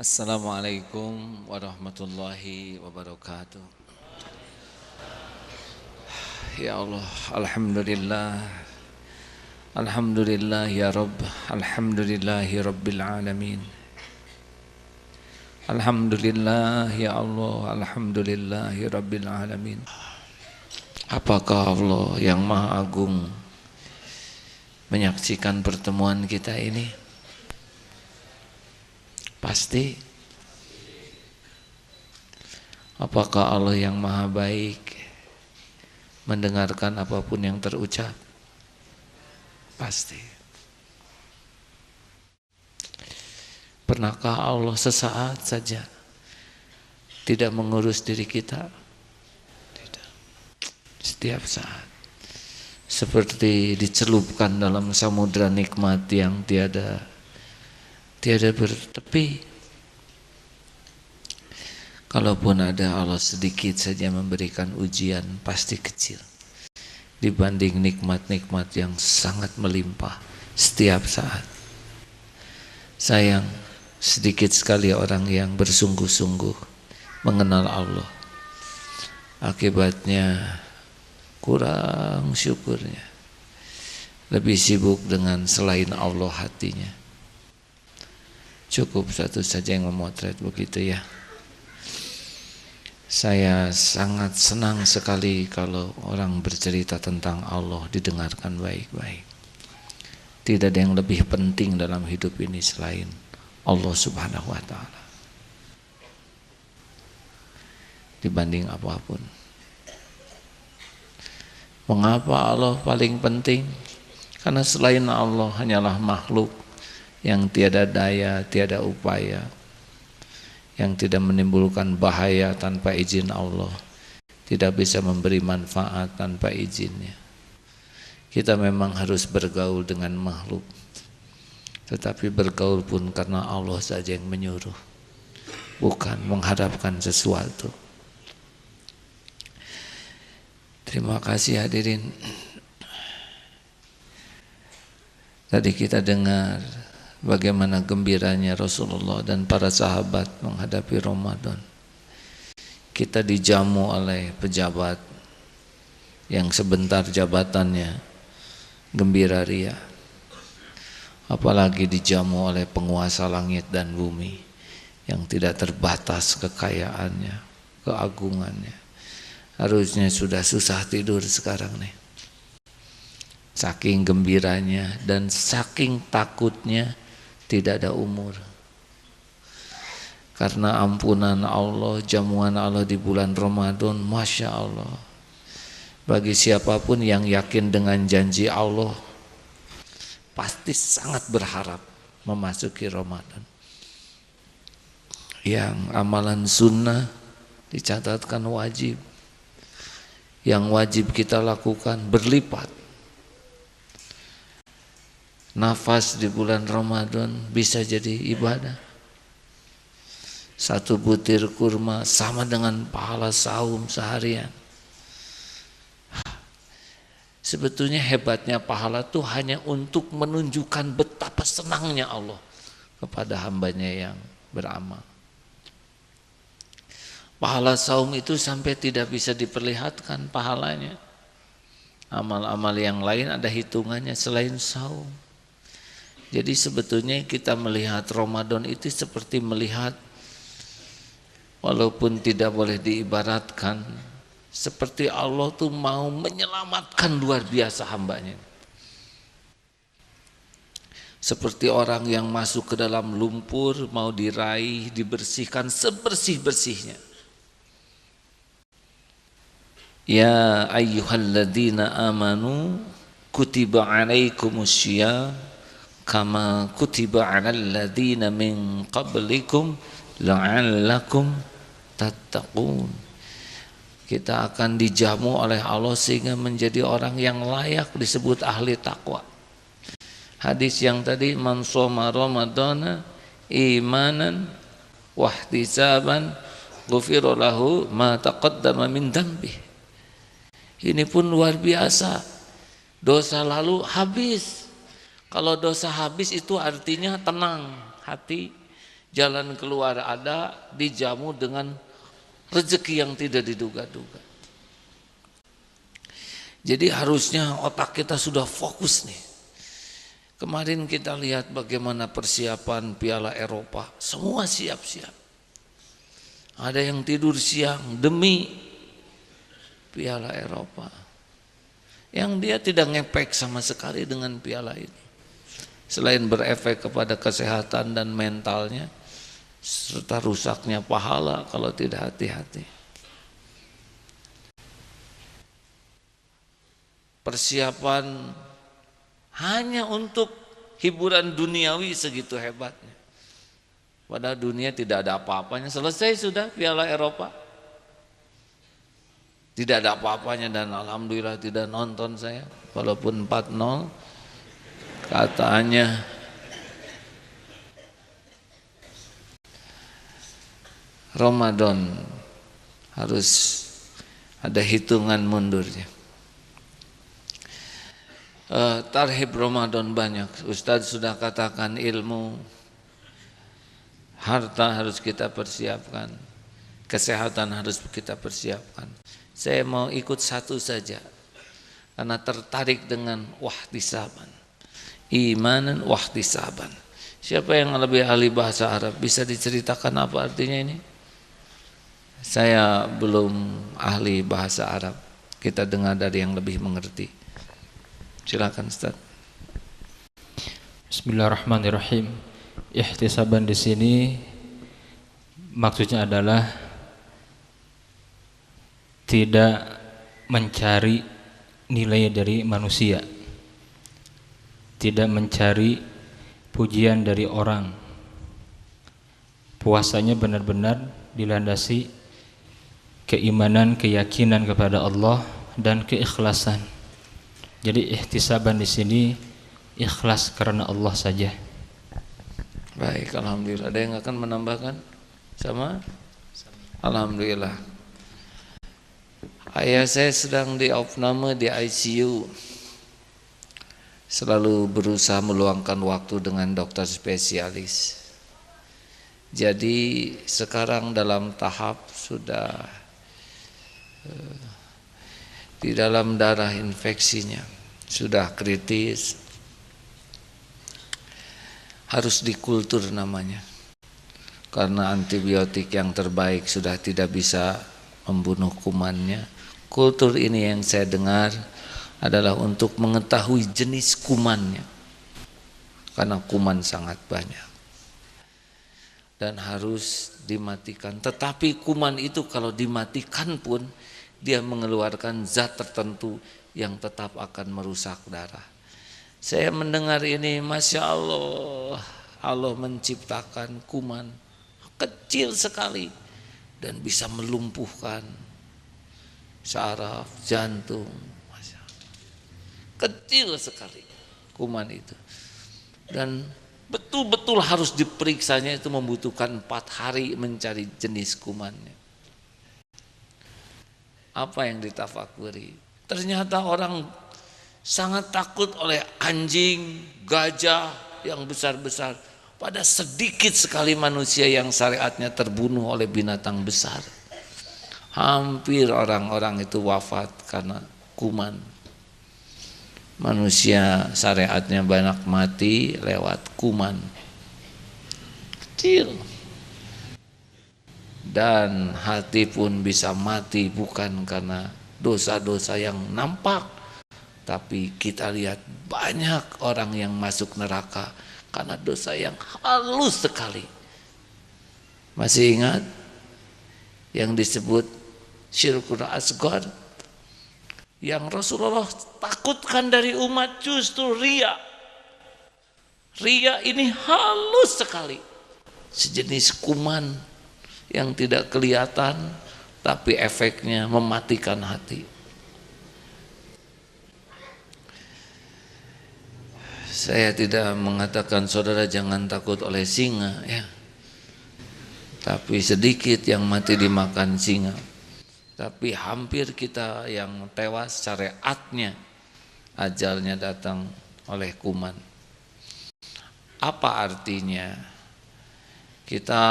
Assalamualaikum warahmatullahi wabarakatuh. Ya Allah, Alhamdulillah. Alhamdulillah ya Rabb. Alhamdulillahi Rabbil Alamin. Alhamdulillah ya Allah. Alhamdulillahi Rabbil Alamin. Apakah Allah yang Maha Agung menyaksikan pertemuan kita ini? Pasti. Apakah Allah yang Maha Baik mendengarkan apapun yang terucap? Pasti. Pernahkah Allah sesaat saja tidak mengurus diri kita? Tidak. Setiap saat. Seperti dicelupkan dalam samudra nikmat yang tiada bertepi. Kalaupun ada, Allah sedikit saja memberikan ujian, pasti kecil dibanding nikmat-nikmat yang sangat melimpah setiap saat. Sayang, sedikit sekali orang yang bersungguh-sungguh mengenal Allah. Akibatnya kurang syukurnya, lebih sibuk dengan selain Allah hatinya. Cukup satu saja yang memotret begitu ya. Saya sangat senang sekali kalau orang bercerita tentang Allah didengarkan baik-baik. Tidak ada yang lebih penting dalam hidup ini selain Allah Subhanahu wa Ta'ala, dibanding apapun. Mengapa Allah paling penting? Karena selain Allah hanyalah makhluk yang tiada daya, tiada upaya, yang tidak menimbulkan bahaya tanpa izin Allah, tidak bisa memberi manfaat tanpa izinnya. Kita memang harus bergaul dengan makhluk, tetapi bergaul pun karena Allah saja yang menyuruh, bukan mengharapkan sesuatu. Terima kasih hadirin. Tadi kita dengar bagaimana gembiranya Rasulullah dan para sahabat menghadapi Ramadan. Kita dijamu oleh pejabat yang sebentar jabatannya gembira ria. Apalagi dijamu oleh penguasa langit dan bumi yang tidak terbatas kekayaannya, keagungannya. Harusnya sudah susah tidur sekarang nih. Saking gembiranya dan saking takutnya tidak ada umur. Karena ampunan Allah, jamuan Allah di bulan Ramadan, Masya Allah. Bagi siapapun yang yakin dengan janji Allah, pasti sangat berharap memasuki Ramadan. Yang amalan sunnah dicatatkan wajib. Yang wajib kita lakukan berlipat. Nafas di bulan Ramadan bisa jadi ibadah. Satu butir kurma sama dengan pahala saum seharian. Sebetulnya hebatnya pahala itu hanya untuk menunjukkan betapa senangnya Allah kepada hambanya yang beramal. Pahala saum itu sampai tidak bisa diperlihatkan pahalanya. Amal-amal yang lain ada hitungannya selain saum. Jadi sebetulnya kita melihat Ramadan itu seperti melihat, walaupun tidak boleh diibaratkan, seperti Allah tuh mau menyelamatkan luar biasa hambanya. Seperti orang yang masuk ke dalam lumpur, mau diraih, dibersihkan sebersih-bersihnya. Ya ayyuhalladzina amanu kutiba alaikumussyiyam kama kutiba 'alal ladzina min qablikum la'allakum tattaqun. Kita akan dijamu oleh Allah sehingga menjadi orang yang layak disebut ahli takwa. Hadis yang tadi, man shoma ramadhana imanan wahtisaban ghufira lahu ma taqaddama min dzambi. Ini pun luar biasa. Dosa lalu habis. Kalau dosa habis itu artinya tenang hati, jalan keluar ada, dijamu dengan rezeki yang tidak diduga-duga. Jadi harusnya otak kita sudah fokus nih. Kemarin kita lihat bagaimana persiapan Piala Eropa, semua siap-siap. Ada yang tidur siang demi Piala Eropa, yang dia tidak ngepek sama sekali dengan piala ini. Selain berefek kepada kesehatan dan mentalnya, serta rusaknya pahala kalau tidak hati-hati. Persiapan hanya untuk hiburan duniawi segitu hebatnya. Padahal dunia tidak ada apa-apanya, selesai sudah Piala Eropa. Tidak ada apa-apanya dan alhamdulillah tidak nonton saya. Walaupun 4-0 katanya Ramadan harus ada hitungan mundurnya. Tarhib Ramadan banyak. Ustadz sudah katakan ilmu, harta harus kita persiapkan, kesehatan harus kita persiapkan. Saya mau ikut satu saja karena tertarik dengan wahtisaban, imanan wahtisaban. Siapa yang lebih ahli bahasa Arab bisa diceritakan apa artinya ini? Saya belum ahli bahasa Arab. Kita dengar dari yang lebih mengerti. Silakan Ustaz. Bismillahirrahmanirrahim. Ihtisaban di sini maksudnya adalah tidak mencari nilai dari manusia, tidak mencari pujian dari orang. Puasanya benar-benar dilandasi keimanan, keyakinan kepada Allah dan keikhlasan. Jadi ihtisaban di sini ikhlas karena Allah saja. Baik, alhamdulillah. Ada yang akan menambahkan? Sama? Alhamdulillah. Ayah saya sedang di opname di ICU. Selalu berusaha meluangkan waktu dengan dokter spesialis. Jadi sekarang dalam tahap sudah di dalam darah infeksinya sudah kritis, harus dikultur namanya, karena antibiotik yang terbaik sudah tidak bisa membunuh kumannya. Kultur ini yang saya dengar adalah untuk mengetahui jenis kumannya, karena kuman sangat banyak dan harus dimatikan. Tetapi kuman itu kalau dimatikan pun dia mengeluarkan zat tertentu yang tetap akan merusak darah. Saya mendengar ini, Masya Allah, Allah menciptakan kuman kecil sekali dan bisa melumpuhkan saraf, jantung. Masya Allah. Kecil sekali kuman itu. Dan betul-betul harus diperiksanya, itu membutuhkan 4 hari mencari jenis kumannya. Apa yang ditafakuri? Ternyata orang sangat takut oleh anjing, gajah yang besar-besar. Pada sedikit sekali manusia yang syariatnya terbunuh oleh binatang besar. Hampir orang-orang itu wafat karena kuman. Manusia syariatnya banyak mati lewat kuman kecil. Dan hati pun bisa mati bukan karena dosa-dosa yang nampak, tapi kita lihat banyak orang yang masuk neraka karena dosa yang halus sekali. Masih ingat yang disebut syirkul asghar, yang Rasulullah takutkan dari umat justru riya. Riya ini halus sekali, sejenis kuman yang tidak kelihatan tapi efeknya mematikan hati. Saya tidak mengatakan saudara jangan takut oleh singa ya, tapi sedikit yang mati dimakan singa. Tapi hampir kita yang tewas syariatnya ajalnya datang oleh kuman. Apa artinya? Kita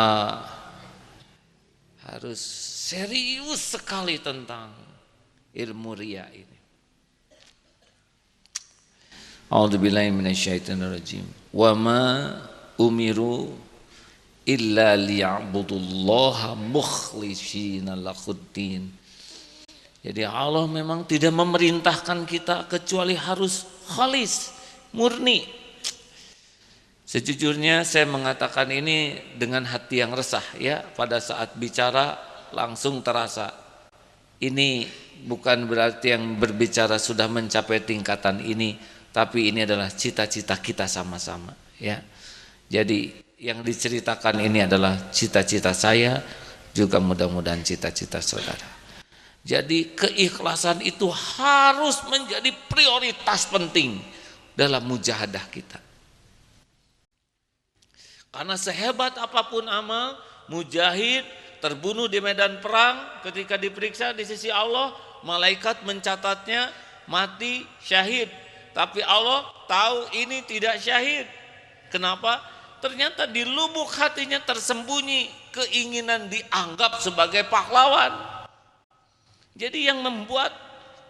harus serius sekali tentang ilmu riya ini. A'udzubillahi minasyaitonirrajim. Wa ma umiru illa liya'budullaha mukhlishina lahuddin. Jadi Allah memang tidak memerintahkan kita kecuali harus khalis, murni. Sejujurnya saya mengatakan ini dengan hati yang resah ya, pada saat bicara langsung terasa. Ini bukan berarti yang berbicara sudah mencapai tingkatan ini, tapi ini adalah cita-cita kita sama-sama ya. Jadi yang diceritakan ini adalah cita-cita saya, juga mudah-mudahan cita-cita saudara. Jadi keikhlasan itu harus menjadi prioritas penting dalam mujahadah kita. Karena sehebat apapun amal, mujahid terbunuh di medan perang, ketika diperiksa di sisi Allah, malaikat mencatatnya mati syahid. Tapi Allah tahu ini tidak syahid. Kenapa? Ternyata di lubuk hatinya tersembunyi keinginan dianggap sebagai pahlawan. Jadi yang membuat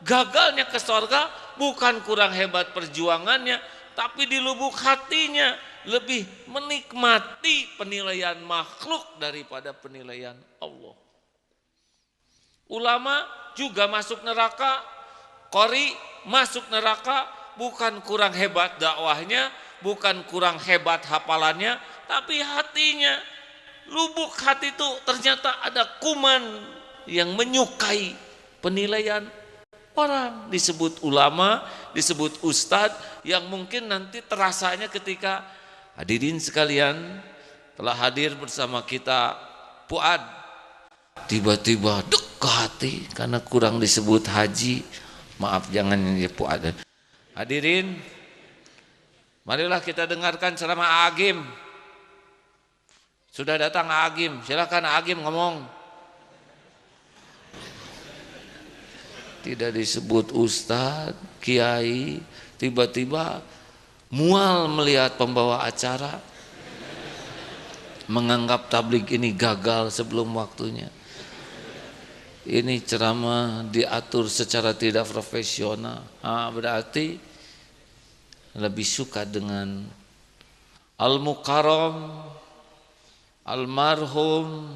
gagalnya ke sorga bukan kurang hebat perjuangannya, tapi di lubuk hatinya lebih menikmati penilaian makhluk daripada penilaian Allah. Ulama juga masuk neraka, qori masuk neraka, bukan kurang hebat dakwahnya, bukan kurang hebat hafalannya, tapi hatinya, lubuk hati itu ternyata ada kuman yang menyukai penilaian orang. Disebut ulama, disebut ustadz, yang mungkin nanti terasanya ketika hadirin sekalian telah hadir bersama kita Fuad, tiba-tiba dek ke hati karena kurang disebut haji. Maaf, jangan ya Fuad. Hadirin, marilah kita dengarkan ceramah Agim. Sudah datang Agim, silakan Agim ngomong. Tidak disebut ustadz, kiai, tiba-tiba mual melihat pembawa acara, menganggap tabligh ini gagal sebelum waktunya. Ini ceramah diatur secara tidak profesional. Berarti lebih suka dengan al-mukarram, almarhum.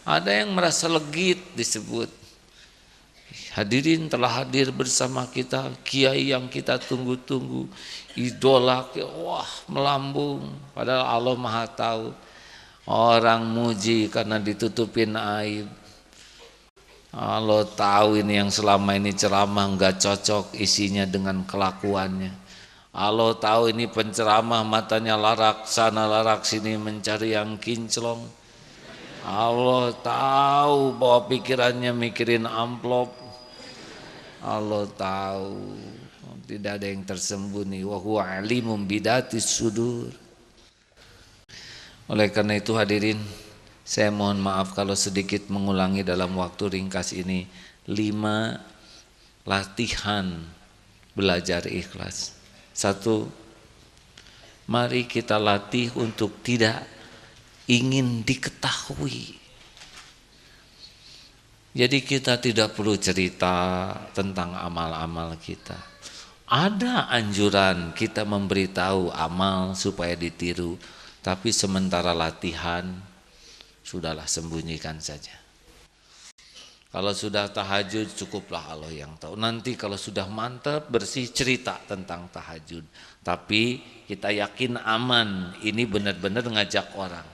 Ada yang merasa legit disebut. Hadirin telah hadir bersama kita, kiai yang kita tunggu-tunggu, idola, wah melambung. Padahal Allah Maha tahu. Orang muji karena ditutupin aib. Allah tahu ini yang selama ini ceramah enggak cocok isinya dengan kelakuannya. Allah tahu ini penceramah matanya larak sana larak sini mencari yang kinclong. Allah tahu bahwa pikirannya mikirin amplop. Allah tahu, tidak ada yang tersembunyi. Wa huwa alimum bidatis sudur. Oleh karena itu hadirin, saya mohon maaf kalau sedikit mengulangi dalam waktu ringkas ini 5 latihan belajar ikhlas. 1, mari kita latih untuk tidak ingin diketahui. Jadi kita tidak perlu cerita tentang amal-amal kita. Ada anjuran kita memberitahu amal supaya ditiru, tapi sementara latihan sudahlah sembunyikan saja. Kalau sudah tahajud cukuplah Allah yang tahu. Nanti kalau sudah mantap bersih cerita tentang tahajud. Tapi kita yakin aman, ini benar-benar ngajak orang.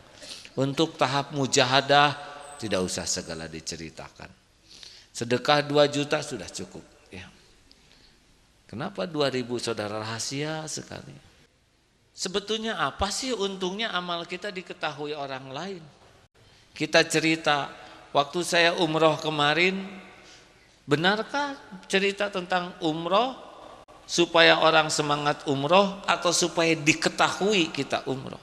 Untuk tahap mujahadah tidak usah segala diceritakan. Sedekah 2 juta sudah cukup ya. Kenapa 2000 saudara, rahasia sekali. Sebetulnya apa sih untungnya amal kita diketahui orang lain? Kita cerita, waktu saya umroh kemarin, benarkah cerita tentang umroh supaya orang semangat umroh atau supaya diketahui kita umroh?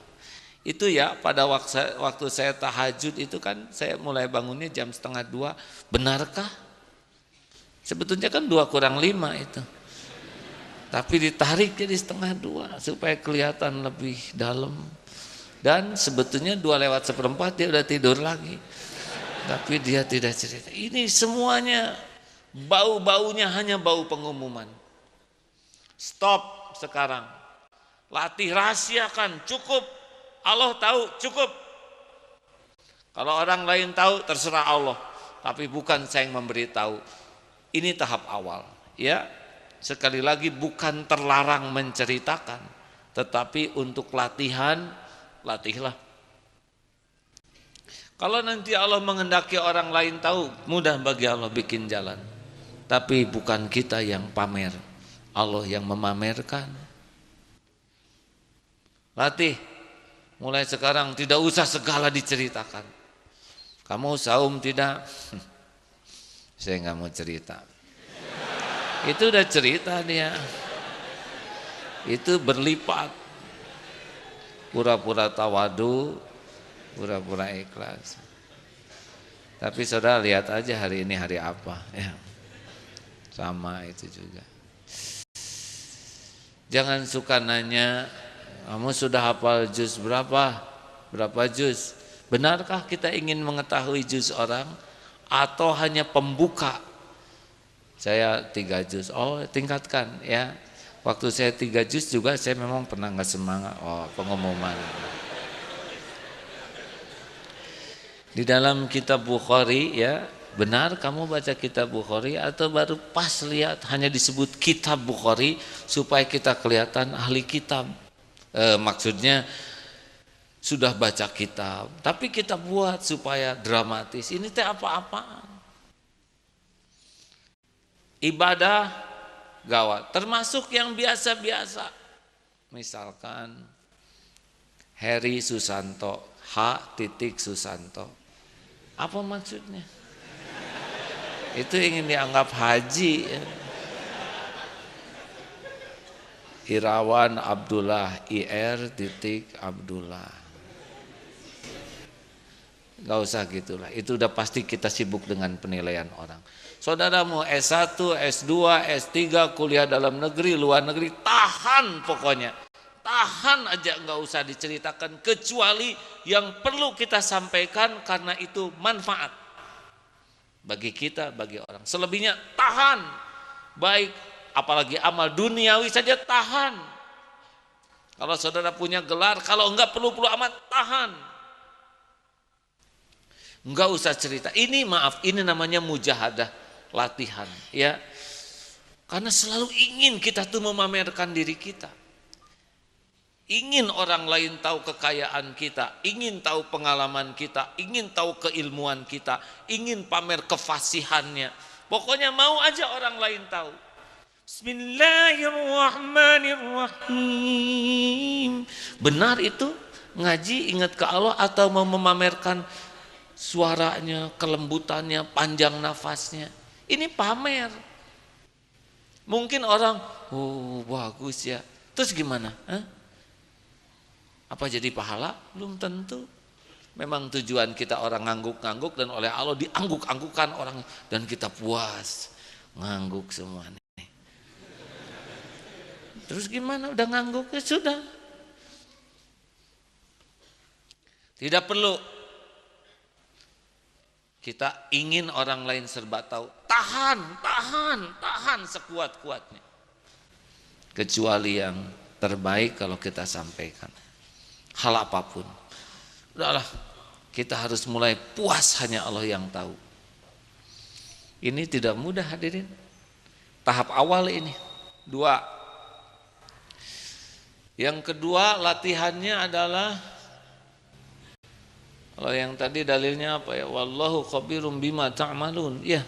Itu ya pada waktu saya tahajud itu kan saya mulai bangunnya jam 1:30. Benarkah? Sebetulnya kan 2 kurang 5 itu. tapi ditarik jadi 1/2 supaya kelihatan lebih dalam. Dan sebetulnya 2/4 dia udah tidur lagi, tapi dia tidak cerita. Ini semuanya bau-baunya hanya bau pengumuman. Stop sekarang, latih rahasiakan, cukup. Allah tahu, cukup. Kalau orang lain tahu terserah Allah, tapi bukan saya yang memberitahu. Ini tahap awal, ya. Sekali lagi bukan terlarang menceritakan, tetapi untuk latihan, latihlah. Kalau nanti Allah menghendaki orang lain tahu, mudah bagi Allah bikin jalan. Tapi bukan kita yang pamer, Allah yang memamerkan. Latih, mulai sekarang tidak usah segala diceritakan. Kamu saum tidak? Saya nggak mau cerita. Itu udah cerita dia. Itu berlipat. Pura-pura tawadu, pura-pura ikhlas. Tapi saudara lihat aja hari ini hari apa, ya. Sama itu juga. Jangan suka nanya, kamu sudah hafal juz berapa? Berapa juz? Benarkah kita ingin mengetahui juz orang atau hanya pembuka? Saya 3 juz. Oh, tingkatkan ya. Waktu saya 3 juz juga saya memang pernah nggak semangat. Oh, pengumuman. Di dalam kitab Bukhari ya, benar kamu baca kitab Bukhari atau baru pas lihat hanya disebut kitab Bukhari supaya kita kelihatan ahli kitab. Maksudnya sudah baca kitab, tapi kita buat supaya dramatis. Ini teh apa-apaan? Ibadah gawat, termasuk yang biasa-biasa. Misalkan Heri Susanto, H.Susanto. Apa maksudnya? Itu ingin dianggap haji ya. Irawan Abdullah, Abdullah. Gak usah gitulah, itu udah pasti kita sibuk dengan penilaian orang. Saudaramu S1, S2, S3, kuliah dalam negeri, luar negeri, tahan pokoknya. Tahan aja, gak usah diceritakan, kecuali yang perlu kita sampaikan karena itu manfaat bagi kita, bagi orang. Selebihnya tahan, baik apalagi amal duniawi saja tahan. Kalau saudara punya gelar, kalau enggak perlu-perlu amat tahan. Enggak usah cerita. Ini maaf, ini namanya mujahadah, latihan ya. Karena selalu ingin kita tuh memamerkan diri kita. Ingin orang lain tahu kekayaan kita, ingin tahu pengalaman kita, ingin tahu keilmuan kita, ingin pamer kefasihannya. Pokoknya mau aja orang lain tahu. Bismillahirrahmanirrahim. Benar itu ngaji ingat ke Allah atau mau memamerkan suaranya, kelembutannya, panjang nafasnya? Ini pamer. Mungkin orang, oh bagus ya. Terus gimana? Apa jadi pahala? Belum tentu. Memang tujuan kita orang ngangguk-ngangguk dan oleh Allah diangguk-anggukan orang dan kita puas ngangguk semua nih. Terus gimana? Udah ngangguk ya sudah. Tidak perlu kita ingin orang lain serba tahu. Tahan sekuat-kuatnya. Kecuali yang terbaik kalau kita sampaikan. Hal apapun. Udahlah, kita harus mulai puas hanya Allah yang tahu. Ini tidak mudah hadirin. Tahap awal ini. 2. Yang kedua latihannya adalah, kalau yang tadi dalilnya apa ya? Wallahu khabirum bima ta'malun. Ya.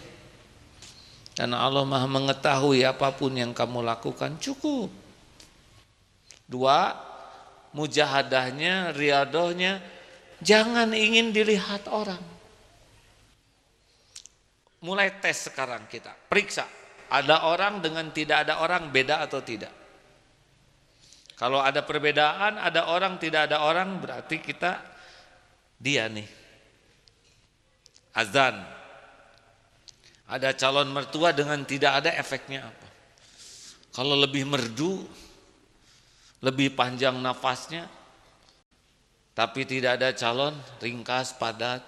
Karena Allah Maha mengetahui apapun yang kamu lakukan, cukup. 2, mujahadahnya, riadohnya, jangan ingin dilihat orang. Mulai tes sekarang kita, periksa. Ada orang dengan tidak ada orang, beda atau tidak? Kalau ada perbedaan, ada orang, tidak ada orang, berarti kita dia nih. Azan. Ada calon mertua dengan tidak ada, efeknya apa? Kalau lebih merdu, lebih panjang nafasnya, tapi tidak ada calon, ringkas, padat.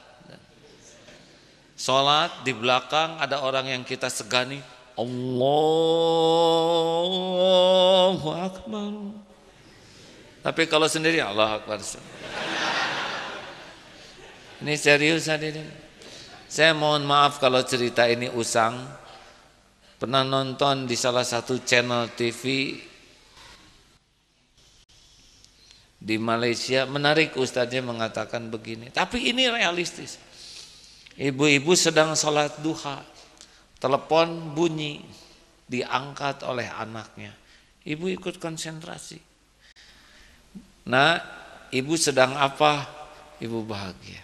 Sholat di belakang ada orang yang kita segani, Allahu Akbar. Tapi kalau sendiri Allahu Akbar. Ini serius hadirin. Saya mohon maaf kalau cerita ini usang. Pernah nonton di salah satu channel TV di Malaysia, menarik, ustadznya mengatakan begini, tapi ini realistis. Ibu-ibu sedang sholat duha, telepon bunyi, diangkat oleh anaknya. Ibu ikut konsentrasi. Nah, ibu sedang apa? Ibu bahagia.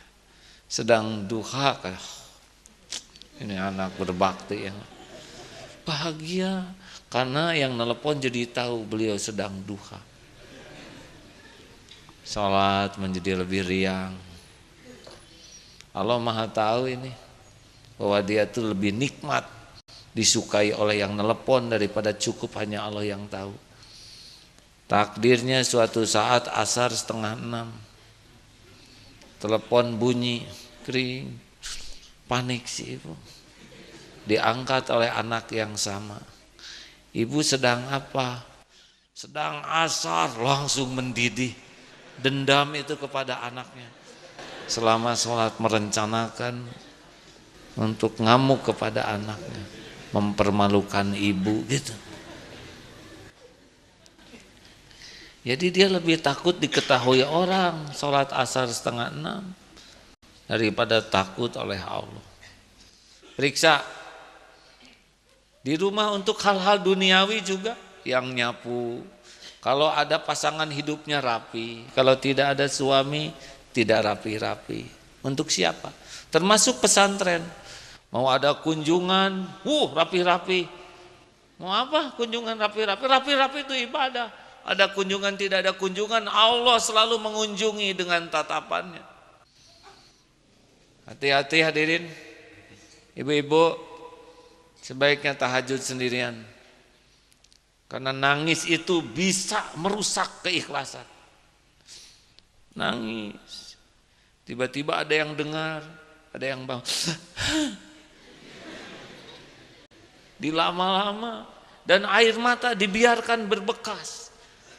Sedang duha, ini anak berbakti ya. Bahagia karena yang nelpon jadi tahu beliau sedang duha. Salat menjadi lebih riang. Allah Maha tahu ini bahwa dia tuh lebih nikmat disukai oleh yang nelpon daripada cukup hanya Allah yang tahu. Takdirnya suatu saat asar 5:30, telepon bunyi, kering, panik si ibu. Diangkat oleh anak yang sama. Ibu sedang apa? Sedang asar, langsung mendidih. Dendam itu kepada anaknya. Selama sholat merencanakan untuk ngamuk kepada anaknya, mempermalukan ibu gitu. Jadi dia lebih takut diketahui orang sholat asar 5:30 daripada takut oleh Allah. Periksa di rumah untuk hal-hal duniawi juga, yang nyapu. Kalau ada pasangan hidupnya rapi, kalau tidak ada suami tidak rapi-rapi. Untuk siapa? Termasuk pesantren. Mau ada kunjungan, rapi-rapi. Mau apa kunjungan rapi-rapi? Rapi-rapi itu ibadah. Ada kunjungan, tidak ada kunjungan, Allah selalu mengunjungi dengan tatapannya. Hati-hati hadirin. Ibu-ibu, sebaiknya tahajud sendirian. Karena nangis itu bisa merusak keikhlasan. Nangis. Tiba-tiba ada yang dengar, ada yang bangun. Dilama-lama dan air mata dibiarkan berbekas.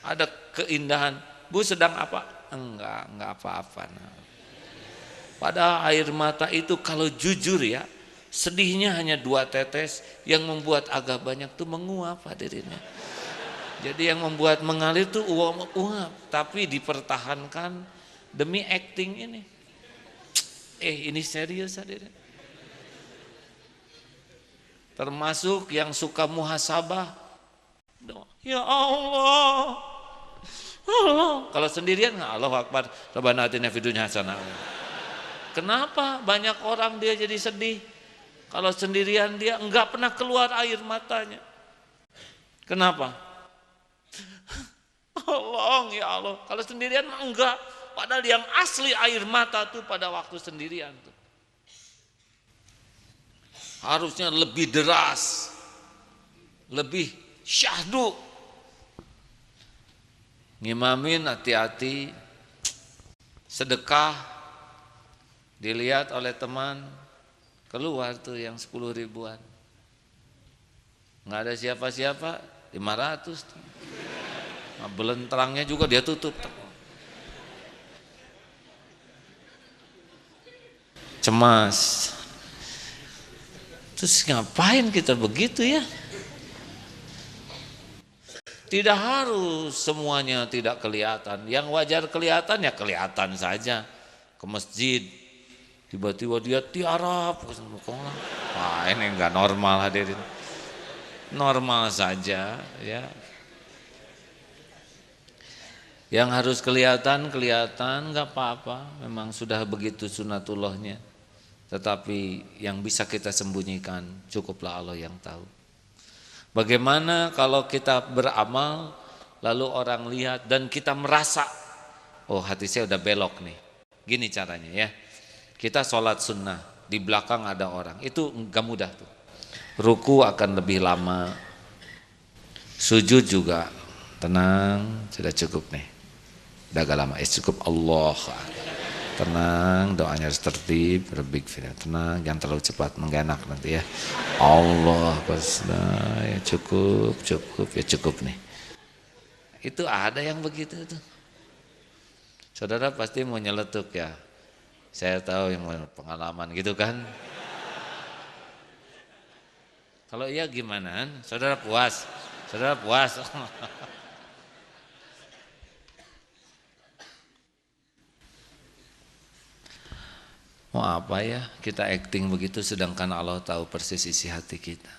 Ada keindahan. Bu sedang apa? Enggak apa-apa. Padahal air mata itu kalau jujur ya, sedihnya hanya 2 tetes, yang membuat agak banyak tuh menguap hadirinnya. Jadi yang membuat mengalir tuh uap, tapi dipertahankan demi acting ini. Ini serius hadirin. Termasuk yang suka muhasabah. Ya Allah. Allah. Kalau sendirian Allahu Akbar, Rabbana atina fid dunya hasanah. Kenapa banyak orang dia jadi sedih? Kalau sendirian dia enggak pernah keluar air matanya. Kenapa? Allah, ya Allah. Kalau sendirian enggak. Padahal yang asli air mata tuh pada waktu sendirian tuh. Harusnya lebih deras, lebih syahdu. Ngimamin hati-hati. Sedekah dilihat oleh teman, keluar tuh yang 10 ribuan. Nggak ada siapa-siapa, 500 tuh. Nah, belenterangnya juga dia tutup. Cemas. Terus ngapain kita begitu ya? Tidak harus semuanya tidak kelihatan. Yang wajar kelihatan ya kelihatan saja. Ke masjid tiba-tiba dia tiarap. Wah, ini enggak normal hadirin. Normal saja ya. Yang harus kelihatan enggak apa-apa. Memang sudah begitu sunatullahnya. Tetapi yang bisa kita sembunyikan cukuplah Allah yang tahu. Bagaimana kalau kita beramal lalu orang lihat dan kita merasa, oh hati saya udah belok nih. Gini caranya ya. Kita sholat sunnah, di belakang ada orang. Itu enggak mudah tuh. Ruku akan lebih lama. Sujud juga tenang, sudah cukup nih. Udah agak lama, cukup Allah. Tenang, doanya harus tertib, berbik, tenang, jangan terlalu cepat, menggenak nanti ya. Allah, ya cukup nih. Itu ada yang begitu tuh. Saudara pasti mau nyeletuk ya. Saya tahu yang pengalaman gitu kan. Kalau iya gimana? Saudara puas? Saudara puas? Mau apa ya kita acting begitu sedangkan Allah tahu persis isi hati kita.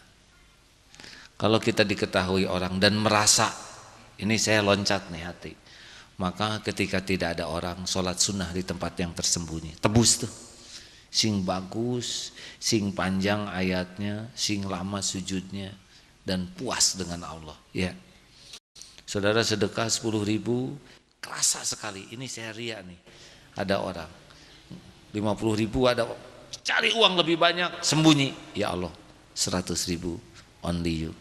Kalau kita diketahui orang dan merasa ini saya loncat nih hati, maka ketika tidak ada orang sholat sunnah di tempat yang tersembunyi, tebus tuh, sing bagus, sing panjang ayatnya, sing lama sujudnya, dan puas dengan Allah. Ya, saudara sedekah 10.000, kerasa sekali. Ini saya ria nih, ada orang 50.000 ada cari uang lebih banyak, sembunyi, ya Allah 100.000 only you,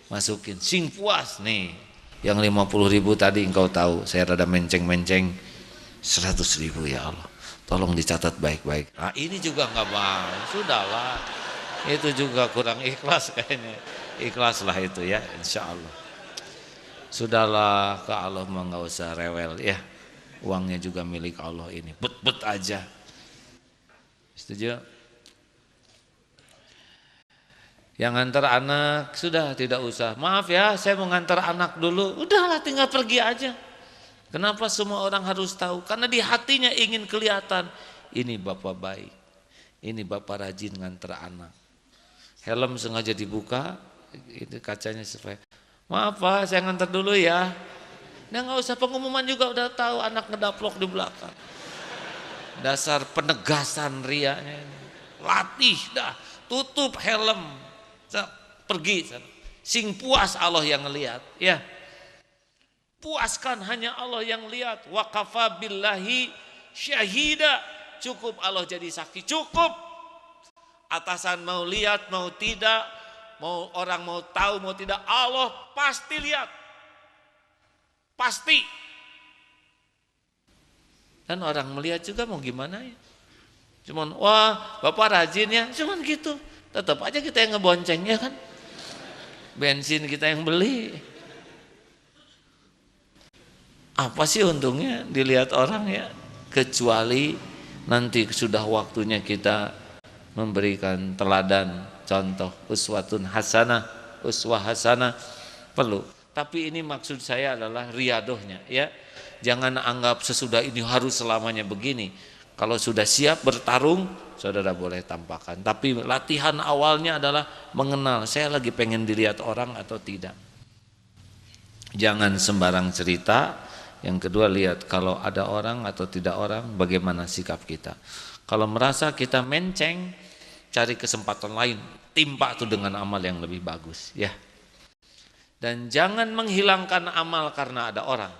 masukin, sing puas nih. Yang 50.000 tadi engkau tahu saya rada menceng-menceng, 100.000 ya Allah, tolong dicatat baik-baik. Nah ini juga nggak mau, sudahlah, itu juga kurang ikhlas kayaknya. Ikhlaslah itu ya, insya Allah. Sudahlah, ke Allah mah nggak usah rewel ya. Uangnya juga milik Allah ini, bet-bet aja. Setuju? Yang ngantar anak sudah tidak usah. Maaf ya, saya mau ngantar anak dulu. Udahlah, tinggal pergi aja. Kenapa semua orang harus tahu? Karena di hatinya ingin kelihatan. Ini bapak baik, ini bapak rajin ngantar anak. Helm sengaja dibuka, itu kacanya supaya. Maaf Pak, saya ngantar dulu ya. Nah nggak usah pengumuman juga udah tahu anak ngedaplok di belakang. Dasar penegasan rianya. Latih dah, tutup helm, pergi. Sing puas Allah yang ngelihat, ya. Puaskan hanya Allah yang lihat. Wa kafa billahi syahida. Cukup Allah jadi saksi, cukup. Atasan mau lihat mau tidak, mau orang mau tahu mau tidak, Allah pasti lihat. Pasti. Dan orang melihat juga mau gimana ya. Cuman wah bapak rajin ya, cuman gitu. Tetap aja kita yang ngebonceng ya kan. Bensin kita yang beli. Apa sih untungnya dilihat orang ya. Kecuali nanti sudah waktunya kita memberikan teladan, contoh, uswatun hasanah, uswah hasanah perlu. Tapi ini maksud saya adalah riadohnya ya. Jangan anggap sesudah ini harus selamanya begini. Kalau sudah siap bertarung, saudara boleh tampakkan. Tapi latihan awalnya adalah mengenal, saya lagi pengen dilihat orang atau tidak. Jangan sembarang cerita. Yang kedua, lihat kalau ada orang atau tidak orang, bagaimana sikap kita. Kalau merasa kita menceng, cari kesempatan lain, timpa itu dengan amal yang lebih bagus ya. Dan jangan menghilangkan amal karena ada orang.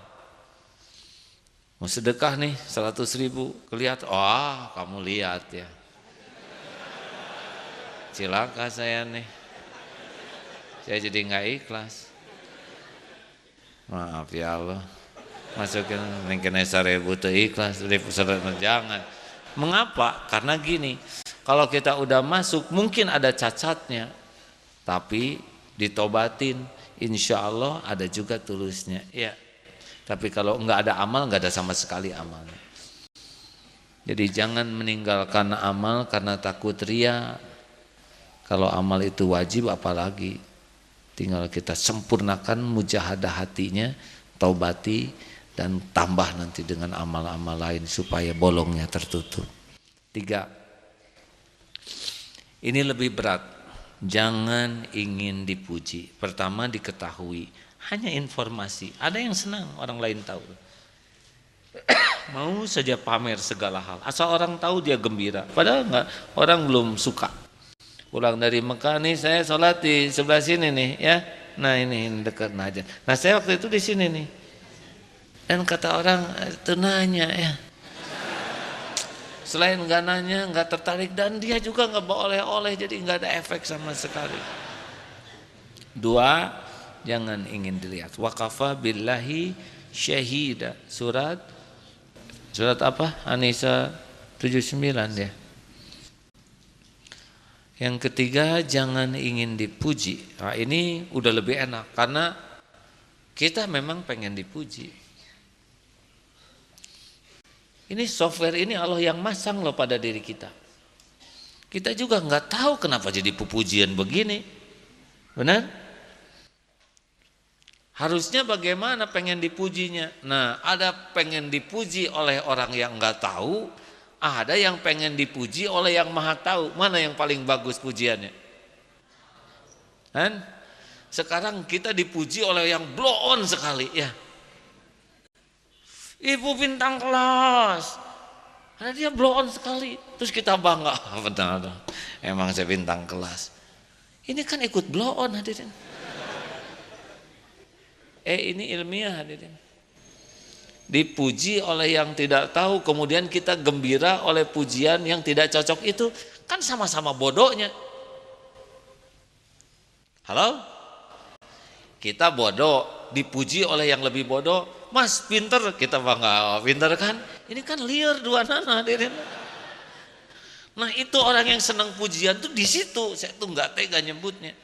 Mau sedekah nih 100.000, kelihatan, wah kamu lihat ya, cilaka saya nih, saya jadi nggak ikhlas. Maaf ya Allah, masukin mungkin 1.000 tuh ikhlas, jangan. Mengapa? Karena gini, kalau kita udah masuk mungkin ada cacatnya, tapi ditobatin, insya Allah ada juga tulusnya ya. Tapi kalau enggak ada amal, enggak ada sama sekali amalnya. Jadi jangan meninggalkan amal karena takut ria. Kalau amal itu wajib apalagi. Tinggal kita sempurnakan mujahadah hatinya, taubati, dan tambah nanti dengan amal-amal lain supaya bolongnya tertutup. 3. Ini lebih berat. Jangan ingin dipuji. Pertama diketahui. Hanya informasi, ada yang senang orang lain tahu. Mau saja pamer segala hal, asal orang tahu dia gembira. Padahal enggak, orang belum suka. Pulang dari Mekah nih, saya sholat di sebelah sini nih ya. Nah ini dekat Najan. Nah saya waktu itu di sini nih. Dan kata orang itu nanya ya. Selain enggak nanya, enggak tertarik, dan dia juga enggak bawa oleh-oleh, jadi enggak ada efek sama sekali. Dua, jangan ingin dilihat. Wa kafa billahi syahida. Surat apa? An-Nisa 79 ya. Yang ketiga, jangan ingin dipuji. Nah, ini udah lebih enak karena kita memang pengen dipuji. Ini software ini Allah yang masang loh pada diri kita. Kita juga nggak tahu kenapa jadi pujian begini. Benar? Harusnya bagaimana pengen dipujinya? Nah, ada pengen dipuji oleh orang yang nggak tahu, ada yang pengen dipuji oleh yang maha tahu. Mana yang paling bagus pujiannya? Kan? Sekarang kita dipuji oleh yang blow on sekali ya. Ibu bintang kelas, karena dia blow on sekali. Terus kita bangga, betul. Emang saya bintang kelas. Ini kan ikut blow on hadirin. Ini ilmiah hadirin. Dipuji oleh yang tidak tahu, kemudian kita gembira oleh pujian yang tidak cocok itu, kan sama-sama bodohnya. Halo? Kita bodoh, dipuji oleh yang lebih bodoh. Mas pinter, kita bangga, pinter kan? Ini kan liar dua nana hadirin. Nah itu orang yang senang pujian tuh di situ. Saya tuh nggak tega nyebutnya.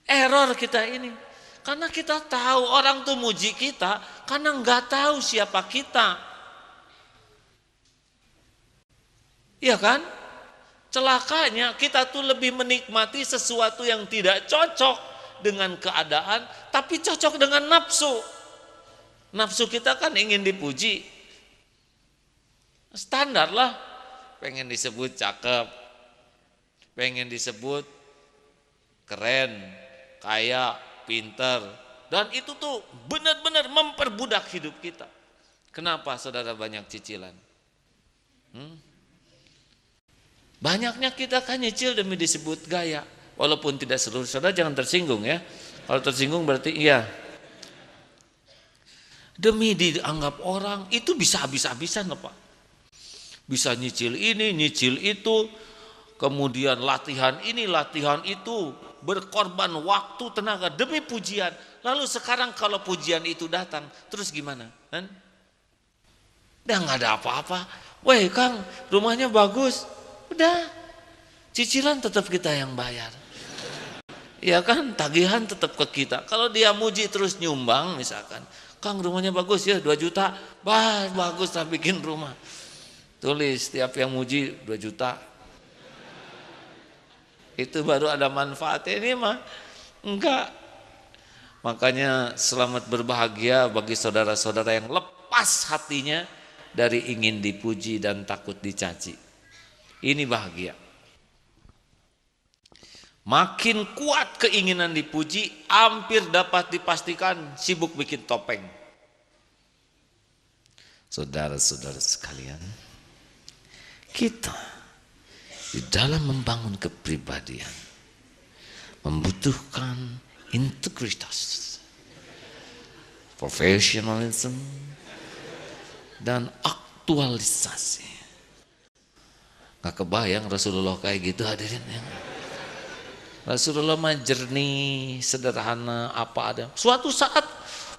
Error kita ini, karena kita tahu orang tuh muji kita karena nggak tahu siapa kita. Iya kan? Celakanya kita tuh lebih menikmati sesuatu yang tidak cocok dengan keadaan, tapi cocok dengan nafsu. Nafsu kita kan ingin dipuji. Standar lah, pengen disebut cakep, pengen disebut keren, kaya, pinter, dan itu tuh benar-benar memperbudak hidup kita. Kenapa saudara banyak cicilan? Banyaknya kita kan nyicil demi disebut gaya, walaupun tidak seluruh. Saudara jangan tersinggung ya. Kalau tersinggung berarti iya. Demi dianggap orang itu bisa habis-habisan Pak. Bisa nyicil ini, nyicil itu, kemudian latihan ini, latihan itu, berkorban waktu, tenaga demi pujian. Lalu sekarang kalau pujian itu datang, terus gimana? Kan? Udah nggak ada apa-apa. Weh Kang, rumahnya bagus. Udah, cicilan tetap kita yang bayar. Ya kan, tagihan tetap ke kita. Kalau dia muji terus nyumbang misalkan, Kang rumahnya bagus ya 2 juta, bagus lah bikin rumah. Tulis setiap yang muji 2 juta. Itu baru ada manfaatnya, ini mah enggak. Makanya selamat berbahagia bagi saudara-saudara yang lepas hatinya dari ingin dipuji dan takut dicaci. Ini bahagia. Makin kuat keinginan dipuji, hampir dapat dipastikan sibuk bikin topeng. Saudara-saudara sekalian, kita di dalam membangun kepribadian membutuhkan integritas, profesionalisme, dan aktualisasi. Gak kebayang Rasulullah kayak gitu hadirin ya. Rasulullah mah jernih, sederhana, apa ada. Suatu saat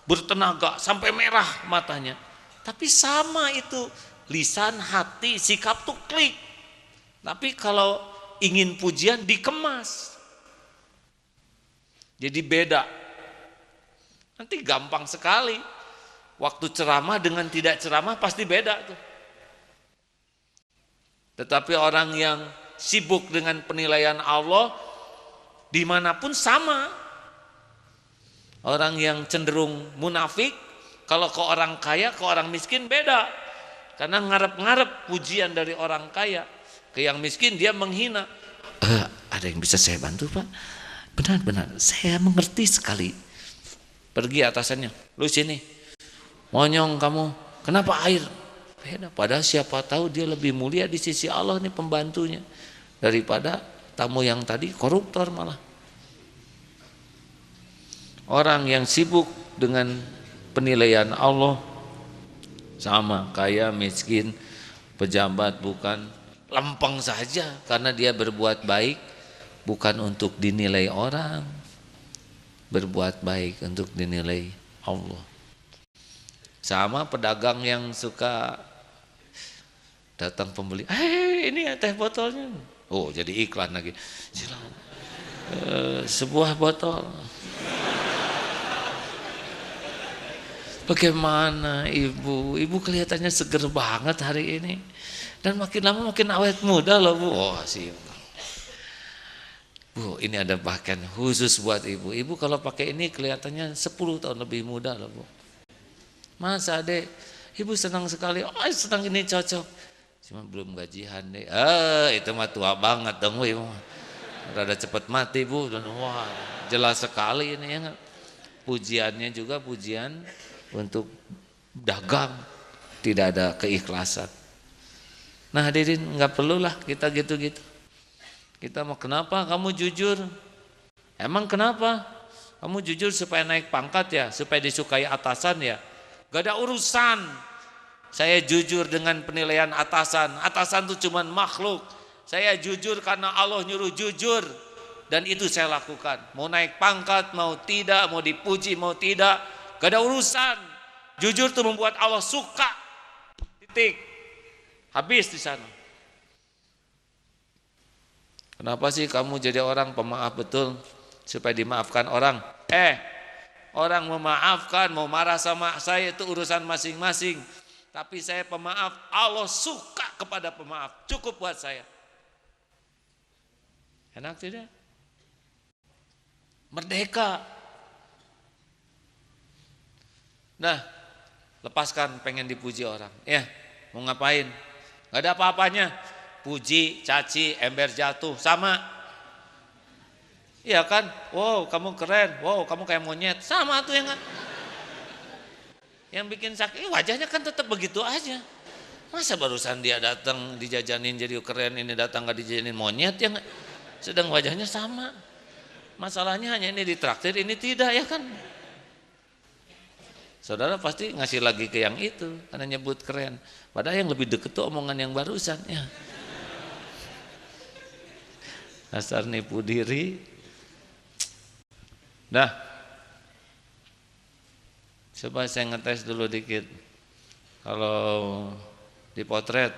bertenaga sampai merah matanya. Tapi sama itu, lisan, hati, sikap tuh klik. Tapi kalau ingin pujian dikemas. Jadi beda. Nanti gampang sekali. Waktu ceramah dengan tidak ceramah pasti beda tuh. Tetapi orang yang sibuk dengan penilaian Allah, dimanapun sama. Orang yang cenderung munafik, kalau ke orang kaya, ke orang miskin beda. Karena ngarep-ngarep pujian dari orang kaya. Ke yang miskin dia menghina. Ada yang bisa saya bantu Pak? Benar-benar, saya mengerti sekali. Pergi atasannya, lu sini. Monyong kamu, kenapa air? Beda. Padahal siapa tahu dia lebih mulia di sisi Allah nih pembantunya. Daripada tamu yang tadi koruptor malah. Orang yang sibuk dengan penilaian Allah sama kaya, miskin, pejabat bukan, lempeng saja karena dia berbuat baik bukan untuk dinilai orang, berbuat baik untuk dinilai Allah. Sama pedagang yang suka datang pembeli, ini ya teh botolnya, oh jadi iklan lagi, silakan sebuah botol. Bagaimana ibu kelihatannya seger banget hari ini, dan makin lama makin awet muda loh bu. Oh sih bu, ini ada bahkan khusus buat ibu. Ibu kalau pakai ini kelihatannya 10 tahun lebih muda loh bu. Masa dek, ibu senang sekali. Oh senang, ini cocok. Cuma belum gajian deh. Itu mah tua banget dong bu. Rada cepet mati bu. Dan wah jelas sekali ini ya. Pujiannya juga pujian untuk dagang, tidak ada keikhlasan. Nah hadirin, nggak perlulah kita gitu-gitu. Kita mau kenapa kamu jujur? Emang kenapa? Kamu jujur supaya naik pangkat ya, supaya disukai atasan ya? Gak ada urusan. Saya jujur dengan penilaian atasan. Atasan itu cuma makhluk. Saya jujur karena Allah nyuruh jujur, dan itu saya lakukan. Mau naik pangkat, mau tidak, mau dipuji, mau tidak, gak ada urusan. Jujur itu membuat Allah suka. Titik. Habis di sana. Kenapa sih kamu jadi orang pemaaf betul supaya dimaafkan orang? Orang memaafkan, mau marah sama saya itu urusan masing-masing. Tapi saya pemaaf, Allah suka kepada pemaaf. Cukup buat saya. Enak tidak? Merdeka. Nah, lepaskan pengen dipuji orang. Ya, mau ngapain? Gak ada apa-apanya. Puji, caci, ember jatuh, sama. Iya kan? Wow, kamu keren. Wow, kamu kayak monyet. Sama tuh yang bikin sakit. Wajahnya kan tetap begitu aja. Masa barusan dia datang dijajanin jadi keren, ini datang gak dijajanin monyet ya gak? Sedang wajahnya sama. Masalahnya hanya ini ditraktir, ini tidak ya kan? Saudara pasti ngasih lagi ke yang itu karena nyebut keren. Padahal yang lebih deket tuh omongan yang barusan ya. Dasar nipu diri. Dah. Coba saya ngetes dulu dikit. Kalau dipotret,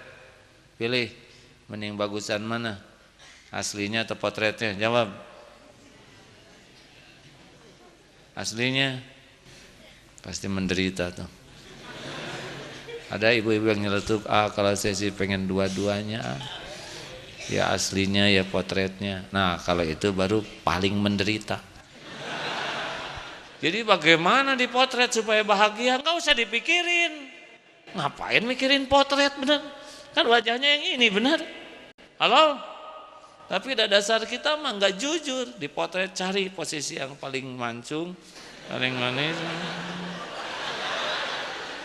pilih mending bagusan mana? Aslinya atau potretnya? Jawab. Aslinya pasti menderita tuh. Ada ibu-ibu yang nyeletuk, kalau saya sih pengen dua-duanya. Ya aslinya ya potretnya. Nah kalau itu baru paling menderita. Jadi bagaimana dipotret supaya bahagia? Nggak usah dipikirin. Ngapain mikirin potret bener? Kan wajahnya yang ini bener. Halo? Tapi dasar kita mah nggak jujur. Dipotret cari posisi yang paling mancung, paling manis,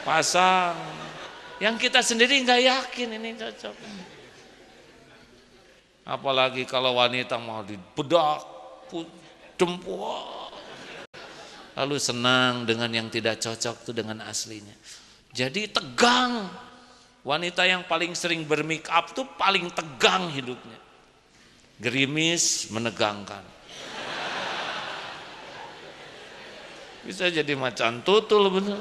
pasang. Yang kita sendiri nggak yakin ini cocok. Apalagi kalau wanita mau dibedak, dempuak. Lalu senang dengan yang tidak cocok itu dengan aslinya. Jadi tegang. Wanita yang paling sering bermake up tuh paling tegang hidupnya. Gerimis, menegangkan. Bisa jadi macan tutul bener.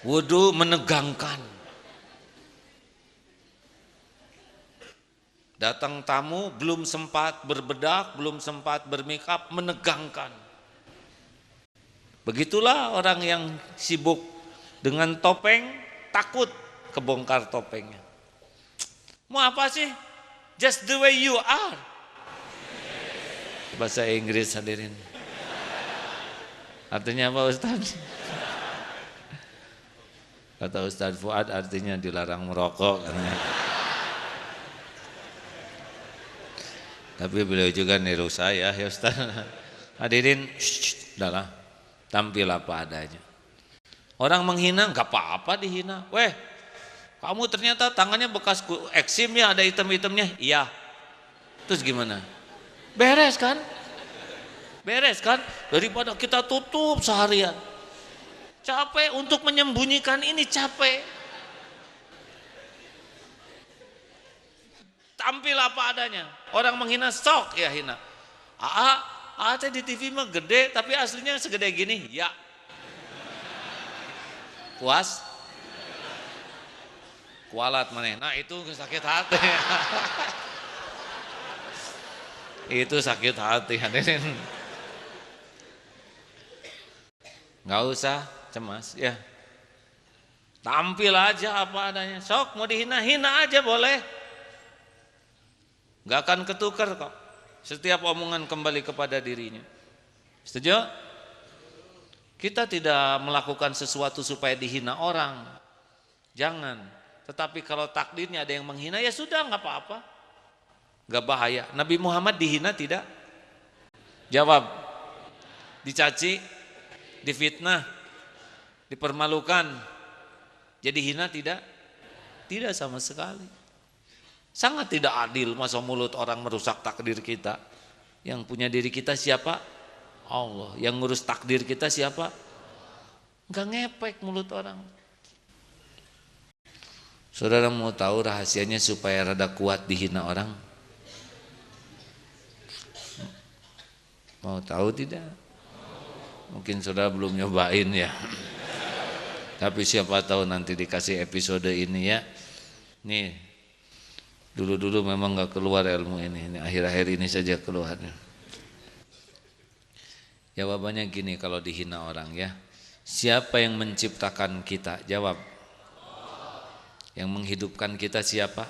Wudu menegangkan. Datang tamu belum sempat berbedak, belum sempat bermakeup, menegangkan. Begitulah orang yang sibuk dengan topeng, takut kebongkar topengnya. Mau apa sih? Just the way you are. Bahasa Inggris hadirin. Artinya apa Ustaz? Kata Ustaz Fuad artinya dilarang merokok katanya. Tapi beliau juga niru saya ya Ustaz. Hadirin, udahlah, tampil apa adanya. Orang menghina, gak apa-apa dihina. Weh, kamu ternyata tangannya bekas eksim ya, ada item-itemnya. Iya. Terus gimana? Beres kan? Beres kan? Daripada kita tutup seharian. Capek untuk menyembunyikan ini, capek. tampil apa adanya. Orang menghina sok ya hina. Teh di TV mah gede tapi aslinya segede gini. Ya. Puas? Kualat maneh. Nah itu sakit hati. Itu sakit hati hadirin. Nggak usah cemas ya. Tampil aja apa adanya. Sok mau dihina, hina aja boleh. Nggak akan ketukar kok. Setiap omongan kembali kepada dirinya. Setuju? Kita tidak melakukan sesuatu supaya dihina orang. Jangan. Tetapi kalau takdirnya ada yang menghina ya sudah nggak apa-apa. Nggak bahaya. Nabi Muhammad dihina tidak? Jawab. Dicaci, difitnah, dipermalukan. Jadi hina tidak? Tidak sama sekali. Sangat tidak adil masa mulut orang merusak takdir kita. Yang punya diri kita siapa? Allah. Yang ngurus takdir kita siapa? Enggak ngepek mulut orang. Saudara mau tahu rahasianya supaya rada kuat dihina orang? Mau tahu tidak? Mungkin saudara belum nyobain ya. Tapi siapa tahu nanti dikasih episode ini ya. Nih, dulu-dulu memang gak keluar ilmu ini akhir-akhir ini saja keluarnya. Jawabannya gini kalau dihina orang ya. Siapa yang menciptakan kita? Jawab. Yang menghidupkan kita siapa?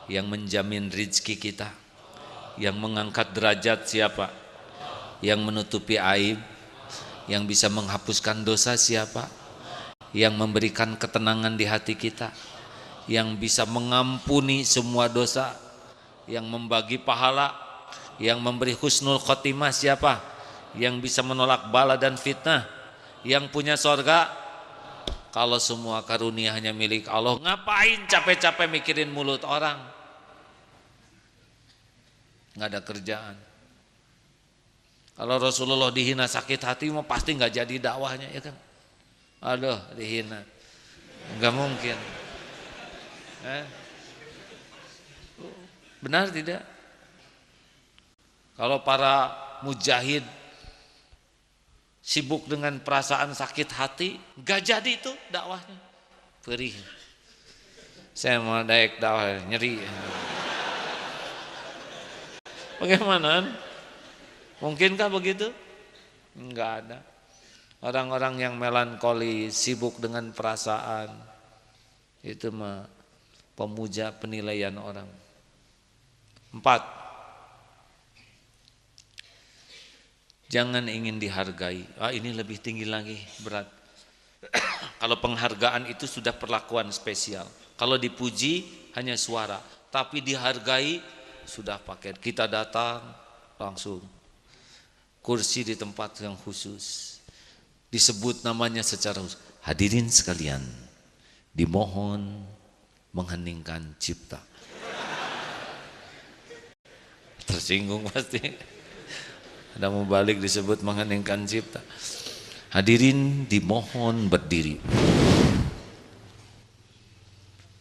Yang menjamin rizki kita. Yang mengangkat derajat siapa? Yang menutupi aib. Yang bisa menghapuskan dosa siapa? Yang memberikan ketenangan di hati kita, yang bisa mengampuni semua dosa, yang membagi pahala, yang memberi husnul khotimah siapa? Yang bisa menolak bala dan fitnah, yang punya sorga. Kalau semua karunia hanya milik Allah, ngapain capek-capek mikirin mulut orang? Nggak ada kerjaan. Kalau Rasulullah dihina sakit hati mau pasti nggak jadi dakwahnya ya kan? Aduh dihina, nggak mungkin. Benar tidak? Kalau para mujahid sibuk dengan perasaan sakit hati, nggak jadi itu dakwahnya. Perih. Saya mau daik dakwah nyeri. Bagaimana? Mungkinkah begitu? Enggak ada. Orang-orang yang melankoli, sibuk dengan perasaan, itu mah pemuja penilaian orang. 4. Jangan ingin dihargai. Ini lebih tinggi lagi, berat. Kalau penghargaan itu sudah perlakuan spesial. Kalau dipuji hanya suara, tapi dihargai sudah paket. Kita datang langsung kursi di tempat yang khusus. Disebut namanya secara khusus. Hadirin sekalian, dimohon mengheningkan cipta. Tersinggung pasti. Ada mau balik disebut mengheningkan cipta. Hadirin dimohon berdiri.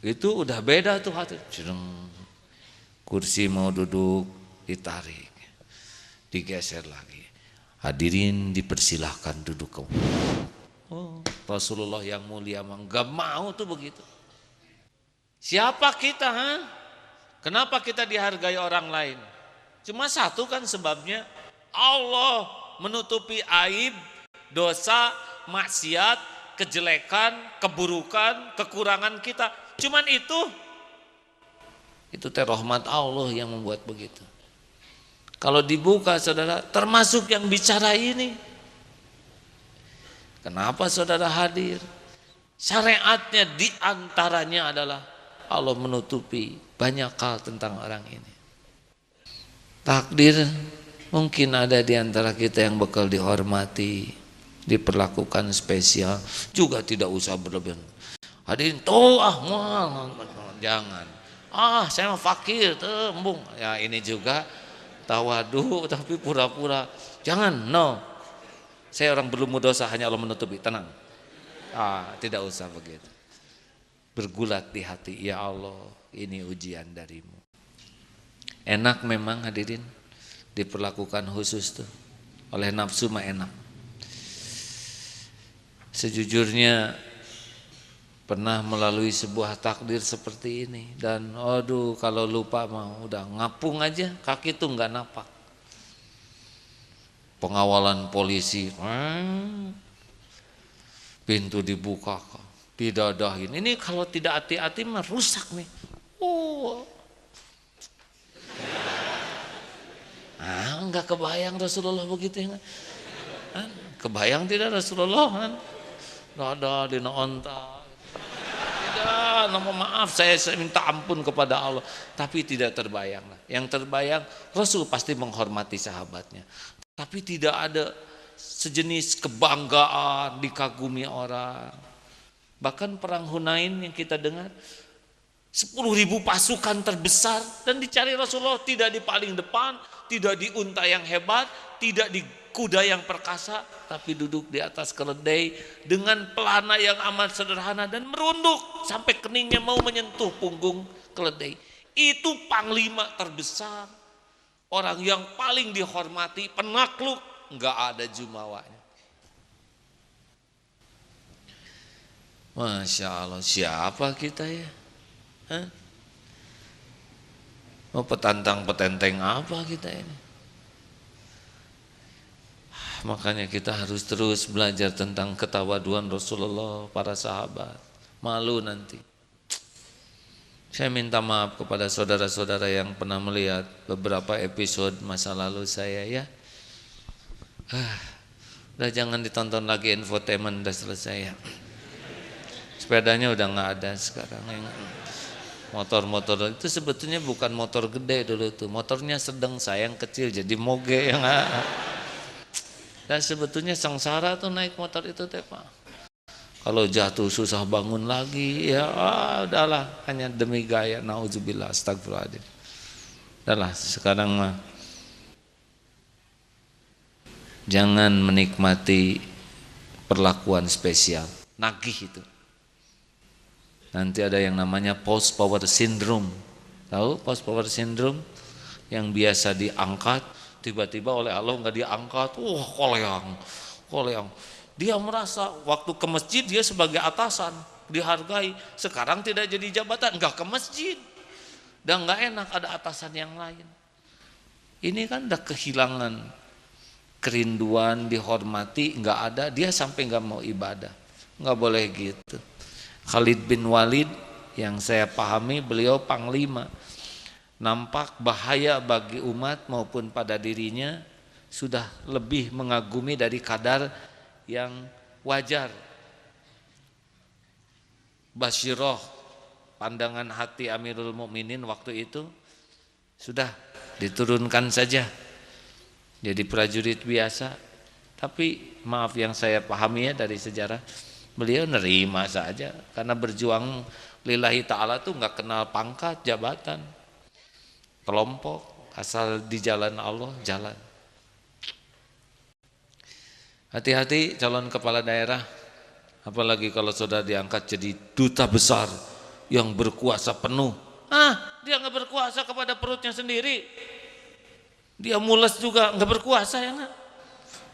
Itu udah beda tuh hati. Kursi mau duduk ditarik, digeser lagi. Hadirin dipersilahkan duduk. Rasulullah yang mulia mah enggak mau tuh begitu. Siapa kita? Kenapa kita dihargai orang lain? Cuma satu kan sebabnya, Allah menutupi aib, dosa, maksiat, kejelekan, keburukan, kekurangan kita. Cuman itu teh rahmat Allah yang membuat begitu. Kalau dibuka saudara, termasuk yang bicara ini. Kenapa saudara hadir? Syariatnya diantaranya adalah Allah menutupi banyak hal tentang orang ini. Takdir mungkin ada di antara kita yang bakal dihormati, diperlakukan spesial, juga tidak usah berlebihan. Hadirin tuh jangan. Saya mah fakir, embung. Ya ini juga tawadu tapi pura-pura. Jangan, no. Saya orang belum dosa, hanya Allah menutupi. Tenang. Tidak usah begitu. Bergulat di hati, ya Allah, ini ujian darimu. Enak memang hadirin diperlakukan khusus tuh oleh nafsu mah enak. Sejujurnya pernah melalui sebuah takdir seperti ini dan aduh kalau lupa mah udah ngapung aja, kaki tuh nggak napak. Pengawalan polisi, pintu dibuka, didadahin. Ini kalau tidak hati-hati mah rusak nih. Enggak kebayang Rasulullah begitu ya. Kebayang tidak Rasulullah kan? Dada dina onta. Tidak, nama maaf saya minta ampun kepada Allah, tapi tidak terbayang lah. Yang terbayang Rasul pasti menghormati sahabatnya. Tapi tidak ada sejenis kebanggaan, dikagumi orang. Bahkan perang Hunain yang kita dengar 10.000 pasukan terbesar dan dicari Rasulullah tidak di paling depan, tidak di unta yang hebat, tidak di kuda yang perkasa, tapi duduk di atas keledai dengan pelana yang amat sederhana dan merunduk sampai keningnya mau menyentuh punggung keledai. Itu panglima terbesar, orang yang paling dihormati, penakluk, enggak ada jumawanya. Masya Allah, siapa kita ya? Mau petantang petenteng apa kita ini? Makanya kita harus terus belajar tentang ketawaduan Rasulullah, para sahabat. Malu nanti. Saya minta maaf kepada saudara-saudara yang pernah melihat beberapa episode masa lalu saya ya. Udah jangan ditonton lagi, infotainment udah selesai ya. Sepedanya udah nggak ada sekarang. Motor-motor itu sebetulnya bukan motor gede dulu tuh, motornya sedang, sayang kecil jadi moge yang dan sebetulnya sengsara tuh naik motor itu teh Pak. Kalau jatuh susah bangun lagi ya, udahlah hanya demi gaya, nauzubillah, astagfirullahaladzim. Udahlah sekarang mah jangan menikmati perlakuan spesial, nagih itu. Nanti ada yang namanya post power syndrome. Tahu post power syndrome? Yang biasa diangkat, tiba-tiba oleh Allah nggak diangkat. Koleang. Dia merasa waktu ke masjid dia sebagai atasan, dihargai. Sekarang tidak jadi jabatan, nggak ke masjid. Dan nggak enak ada atasan yang lain. Ini kan udah kehilangan kerinduan, dihormati, nggak ada. Dia sampai nggak mau ibadah. Nggak boleh gitu. Khalid bin Walid yang saya pahami beliau panglima, nampak bahaya bagi umat maupun pada dirinya sudah lebih mengagumi dari kadar yang wajar. Basyiroh, pandangan hati Amirul Mukminin waktu itu sudah diturunkan saja jadi prajurit biasa. Tapi maaf yang saya pahami ya dari sejarah, beliau nerima saja karena berjuang lillahi ta'ala tuh nggak kenal pangkat, jabatan, kelompok, asal di jalan Allah jalan. Hati-hati calon kepala daerah, apalagi kalau sudah diangkat jadi duta besar yang berkuasa penuh. Dia nggak berkuasa kepada perutnya sendiri, dia mules juga nggak berkuasa ya nggak.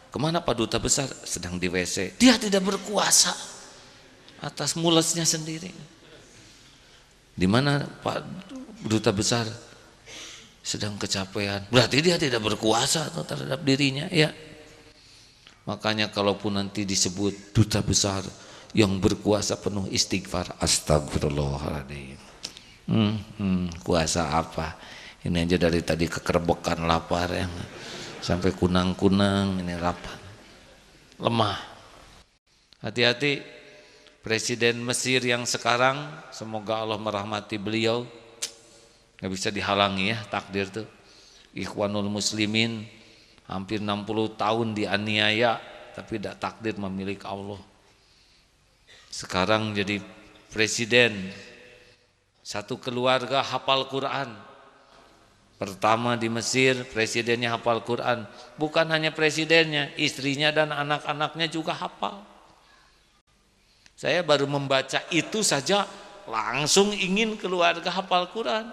Kemana Pak Duta Besar? Sedang di WC. Dia tidak berkuasa atas mulesnya sendiri. Di mana Pak Duta Besar? Sedang kecapean. Berarti dia tidak berkuasa terhadap dirinya, ya. Makanya kalaupun nanti disebut duta besar yang berkuasa penuh, istighfar, astagfirullahaladzim. Kuasa apa? Ini aja dari tadi kekerbekan lapar ya. Sampai kunang-kunang ini lapar, lemah. Hati-hati Presiden Mesir yang sekarang, semoga Allah merahmati beliau, nggak bisa dihalangi ya takdir tuh. Ikhwanul Muslimin hampir 60 tahun dianiaya, tapi tidak takdir memiliki Allah. Sekarang jadi presiden, satu keluarga hafal Quran. Pertama di Mesir presidennya hafal Quran, bukan hanya presidennya, istrinya dan anak-anaknya juga hafal. Saya baru membaca itu saja langsung ingin keluarga hafal Quran.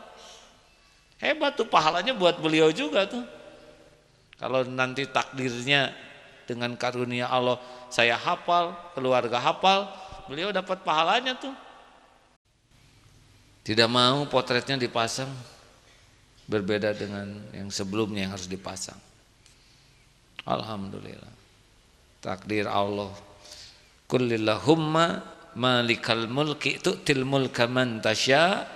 Hebat tuh pahalanya buat beliau juga tuh. Kalau nanti takdirnya dengan karunia Allah saya hafal, keluarga hafal, beliau dapat pahalanya tuh. Tidak mau potretnya dipasang, berbeda dengan yang sebelumnya yang harus dipasang. Alhamdulillah. Takdir Allah. Kullillahumma malikal mulki tu'til mulka man tasya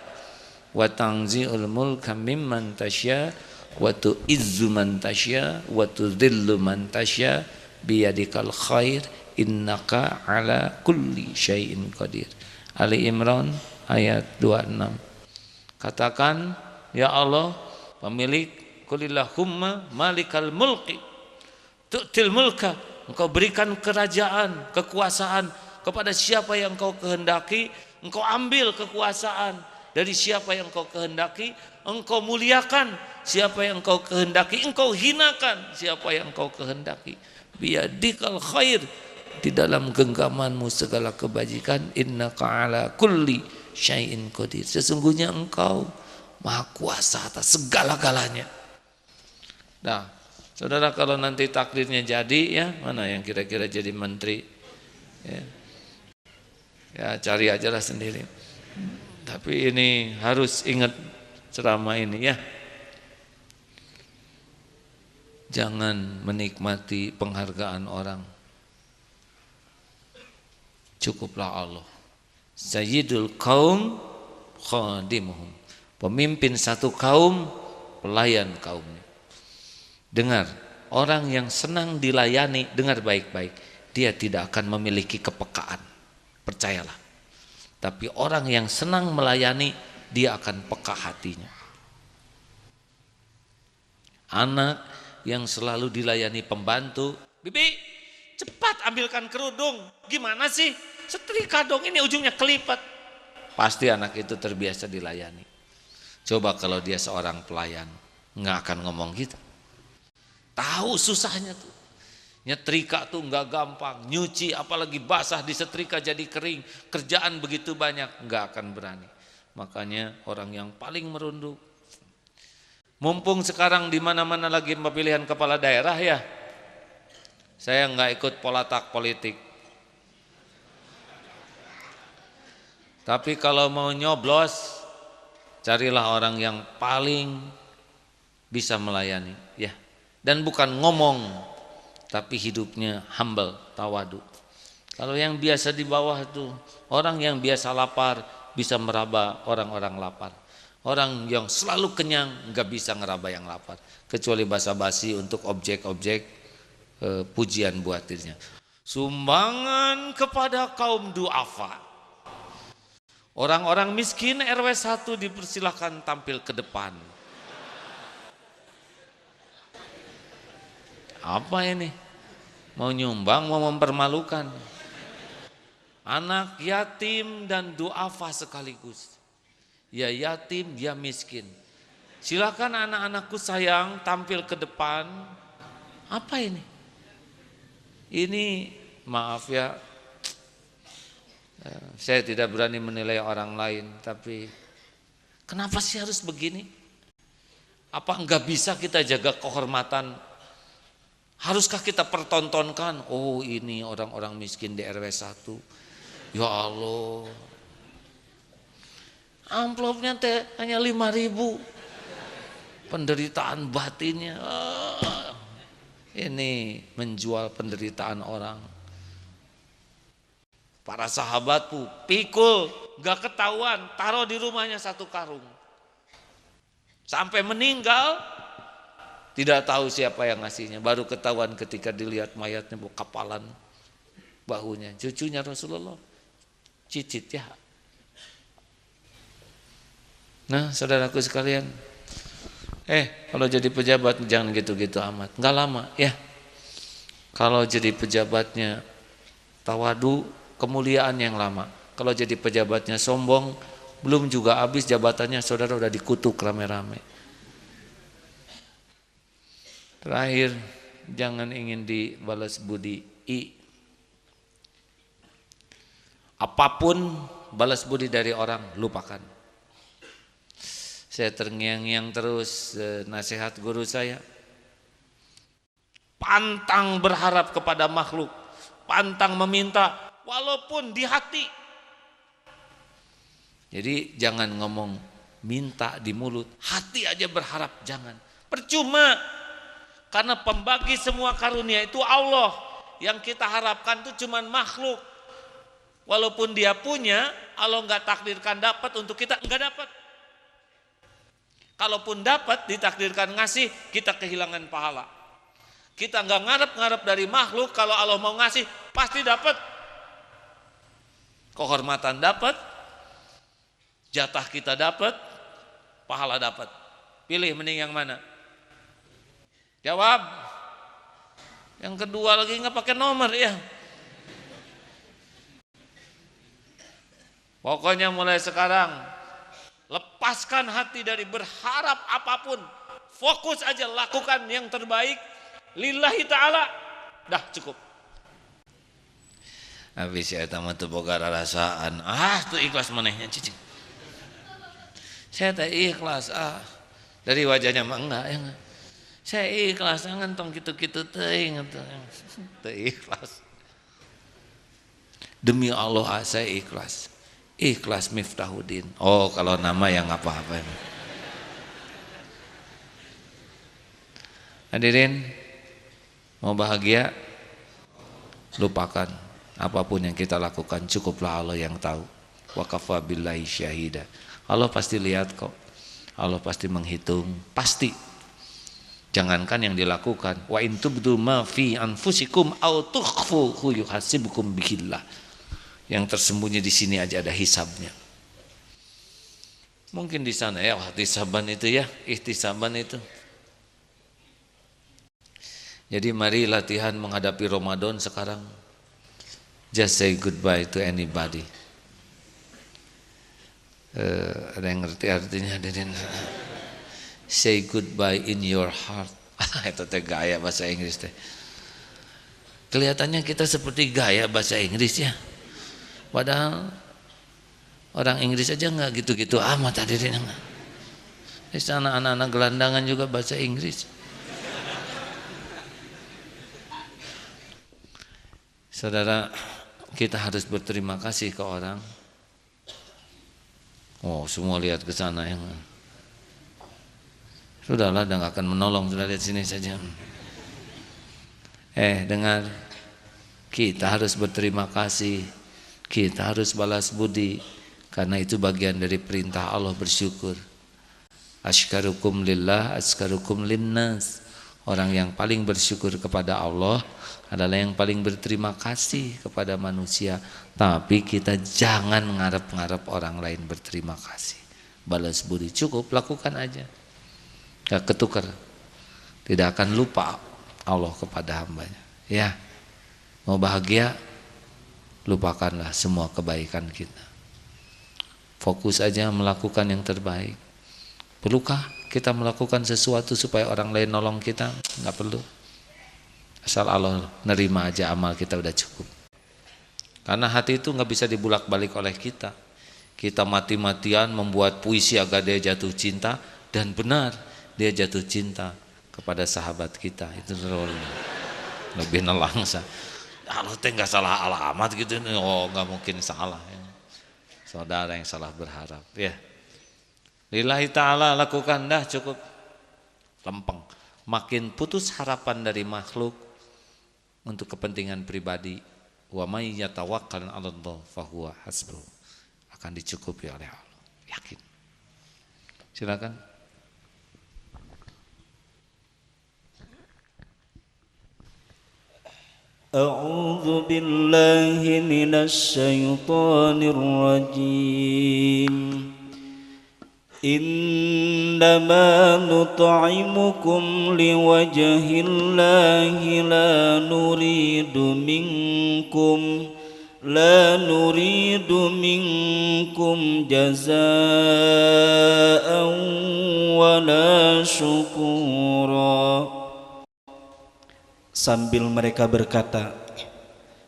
wa tanzi'ul mulka mimman tasya wa tu'izzu man tasya wa tudhillu man tasya biyadikal khair innaka ala kulli syai'in qadir. Ali Imran ayat 26. Katakan, ya Allah, pemilik, kulillahumma malikal mulki tu'til mulka, engkau berikan kerajaan, kekuasaan kepada siapa yang engkau kehendaki, engkau ambil kekuasaan dari siapa yang engkau kehendaki, engkau muliakan siapa yang engkau kehendaki, engkau hinakan siapa yang engkau kehendaki. Biyadikal khair, di dalam genggamanmu segala kebajikan, innaka ala kulli syai'in qadir, sesungguhnya engkau maha kuasa atas segala-galanya. Nah, saudara, kalau nanti takdirnya jadi, ya mana yang kira-kira jadi menteri, ya cari aja lah sendiri. Tapi ini harus ingat ceramah ini ya. Jangan menikmati penghargaan orang, cukuplah Allah. Sayyidul kaum khadimuhum, pemimpin satu kaum, pelayan kaumnya. Dengar, orang yang senang dilayani, dengar baik-baik, dia tidak akan memiliki kepekaan, percayalah. Tapi orang yang senang melayani, dia akan peka hatinya. Anak yang selalu dilayani pembantu, bibi cepat ambilkan kerudung, gimana sih, setrika dong, ini ujungnya kelipat. Pasti anak itu terbiasa dilayani. Coba kalau dia seorang pelayan, nggak akan ngomong gitu. Tahu susahnya tuh, nyetrika tuh nggak gampang, nyuci apalagi basah disetrika jadi kering, kerjaan begitu banyak, nggak akan berani. Makanya orang yang paling merunduk. Mumpung sekarang di mana-mana lagi pemilihan kepala daerah ya, saya nggak ikut polatak politik. Tapi kalau mau nyoblos, carilah orang yang paling bisa melayani, ya. Dan bukan ngomong, tapi hidupnya humble, tawadu. Kalau yang biasa di bawah itu, orang yang biasa lapar bisa meraba orang-orang lapar. Orang yang selalu kenyang nggak bisa ngeraba yang lapar, kecuali basa-basi untuk objek-objek pujian buat dirinya. Sumbangan kepada kaum duafa. Orang-orang miskin RW 1 dipersilahkan tampil ke depan. Apa ini? Mau nyumbang, mau mempermalukan. Anak yatim dan duafa sekaligus. Ya yatim, ya miskin. Silakan anak-anakku sayang tampil ke depan. Apa ini? Ini maaf ya, saya tidak berani menilai orang lain, tapi kenapa sih harus begini? Apa enggak bisa kita jaga kehormatan? Haruskah kita pertontonkan, oh ini orang-orang miskin di RW 1. Ya Allah, amplopnya hanya 5.000. Penderitaan batinnya, ini menjual penderitaan orang. Para sahabatku pikul, gak ketahuan, taruh di rumahnya 1 karung. Sampai meninggal, tidak tahu siapa yang ngasihnya. Baru ketahuan ketika dilihat mayatnya, kapalan bahunya. Cucunya Rasulullah, cicit ya. Nah saudaraku sekalian, kalau jadi pejabat jangan gitu-gitu amat, nggak lama ya. Kalau jadi pejabatnya tawadu, kemuliaan yang lama. Kalau jadi pejabatnya sombong, belum juga habis jabatannya, saudara udah dikutuk rame-rame. Terakhir, jangan ingin dibalas budi. Apapun balas budi dari orang, lupakan. Saya terngiang-ngiang terus nasihat guru saya. Pantang berharap kepada makhluk, pantang meminta walaupun di hati. Jadi jangan ngomong minta di mulut, hati aja berharap jangan. Percuma, karena pembagi semua karunia itu Allah. Yang kita harapkan itu cuma makhluk. Walaupun dia punya, Allah nggak takdirkan dapat untuk kita, nggak dapat. Kalaupun dapat ditakdirkan ngasih, kita kehilangan pahala. Kita nggak ngarep-ngarep dari makhluk, kalau Allah mau ngasih pasti dapat. Kehormatan dapat, jatah kita dapat, pahala dapat. Pilih mending yang mana? Jawab. Yang kedua lagi nggak pakai nomor ya. Pokoknya mulai sekarang lepaskan hati dari berharap apapun. Fokus aja lakukan yang terbaik lillahi ta'ala. Dah cukup. Habis saya tamat tuh boga rasaan. Tuh ikhlas manehnya cicing. Saya tak ikhlas. Dari wajahnya mah enggak ya enggak. Saya ikhlas ngentong gitu-gitu teuing teu ikhlas. Demi Allah saya ikhlas. Ikhlas Miftahuddin. Oh, kalau nama yang apa-apa. Hadirin, mau bahagia, lupakan apapun yang kita lakukan, cukuplah Allah yang tahu. Wa kafa billahi syahida. Allah pasti lihat kok. Allah pasti menghitung, pasti. Jangankan yang dilakukan, wa in tubdu ma fi anfusikum aw tukhfuhu yuhasibukum bihillah. Yang tersembunyi di sini aja ada hisabnya. Mungkin di sana ya ihtisaban itu ya, ihtisaban itu. Jadi mari latihan menghadapi Ramadan sekarang. Just say goodbye to anybody. Ada yang ngerti artinya hadirin? Say goodbye in your heart. Itu teh gaya bahasa Inggris teh. Kelihatannya kita seperti gaya bahasa Inggris ya. Padahal orang Inggris aja nggak gitu-gitu amat hadirin. Di sana anak-anak gelandangan juga bahasa Inggris. Saudara, kita harus berterima kasih ke orang. Oh, semua lihat ke sana yang. Sudahlah, dan akan menolong, sudah lihat sini saja. Dengar, kita harus berterima kasih. Kita harus balas budi, karena itu bagian dari perintah Allah bersyukur. Asykarukum lillah, asykarukum linnas. Orang yang paling bersyukur kepada Allah adalah yang paling berterima kasih kepada manusia. Tapi kita jangan ngarep-ngarep orang lain berterima kasih. Balas budi, cukup lakukan aja. Gak ketukar. Tidak akan lupa Allah kepada hambanya. Ya, mau bahagia, lupakanlah semua kebaikan kita. Fokus aja melakukan yang terbaik. Perlukah kita melakukan sesuatu supaya orang lain nolong kita? Enggak perlu. Asal Allah nerima aja amal kita udah cukup. Karena hati itu enggak bisa dibulak-balik oleh kita. Kita mati-matian membuat puisi agar dia jatuh cinta, dan benar dia jatuh cinta kepada sahabat kita. Itu lebih nelangsa. Allah teh nggak salah alamat gitu. Oh, nggak mungkin salah ya. Saudara yang salah berharap ya. Lillahi ta'ala lakukan, dah cukup. Lempeng. Makin putus harapan dari makhluk untuk kepentingan pribadi. Wa may yatawakkal 'ala Allah fahuwa hasbuh. Akan dicukupi oleh Allah. Yakin. Silakan. أعوذ بالله من الشيطان الرجيم إنما نطعمكم لوجه الله لا نريد منكم جزاء ولا شكورا. Sambil mereka berkata,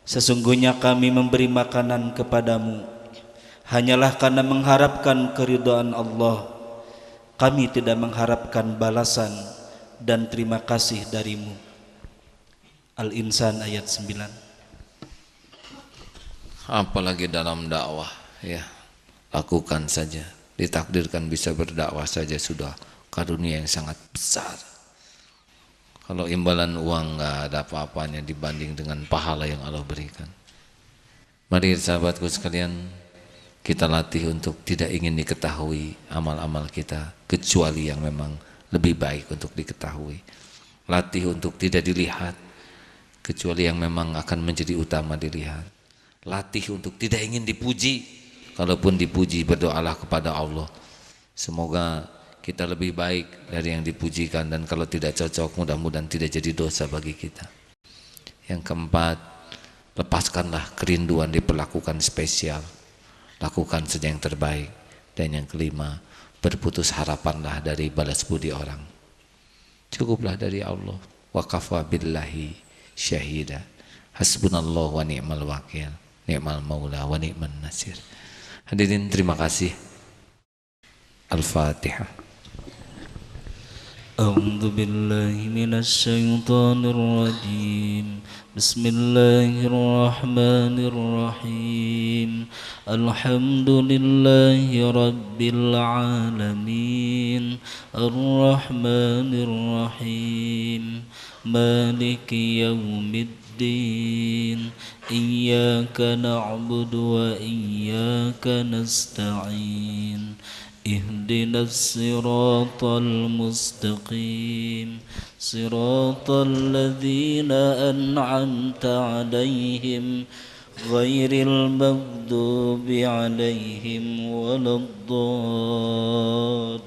sesungguhnya kami memberi makanan kepadamu hanyalah karena mengharapkan keridhaan Allah. kami tidak mengharapkan balasan dan terima kasih darimu. Al-Insan ayat 9. Apalagi dalam dakwah, ya, lakukan saja. Ditakdirkan bisa berdakwah saja sudah karunia yang sangat besar. Kalau imbalan uang nggak ada apa-apanya dibanding dengan pahala yang Allah berikan. Mari sahabatku sekalian, kita latih untuk tidak ingin diketahui amal-amal kita kecuali yang memang lebih baik untuk diketahui. Latih untuk tidak dilihat kecuali yang memang akan menjadi utama dilihat. Latih untuk tidak ingin dipuji, kalaupun dipuji berdoalah kepada Allah semoga kita lebih baik dari yang dipujikan, dan kalau tidak cocok mudah-mudahan tidak jadi dosa bagi kita. Yang keempat, lepaskanlah kerinduan diperlakukan spesial, lakukan saja yang terbaik. Dan yang kelima, berputus harapanlah dari balas budi orang, cukuplah dari Allah. Wa kafa billahi syahida, hasbunallahu wa ni'mal wakil, ni'mal maula wa ni'man nasir. Hadirin terima kasih. Al-Fatihah. A'udzu billahi minasy syaithanir rajim. Bismillahirrahmanirrahim. Alhamdulillahi rabbil alamin. Ar-Rahmanir Rahim. Maliki yaumiddin. Iyyaka na'budu wa iyyaka nasta'in. اهدنا الصراط المستقيم صراط الذين أنعمت عليهم غير المغضوب عليهم ولا الضالين.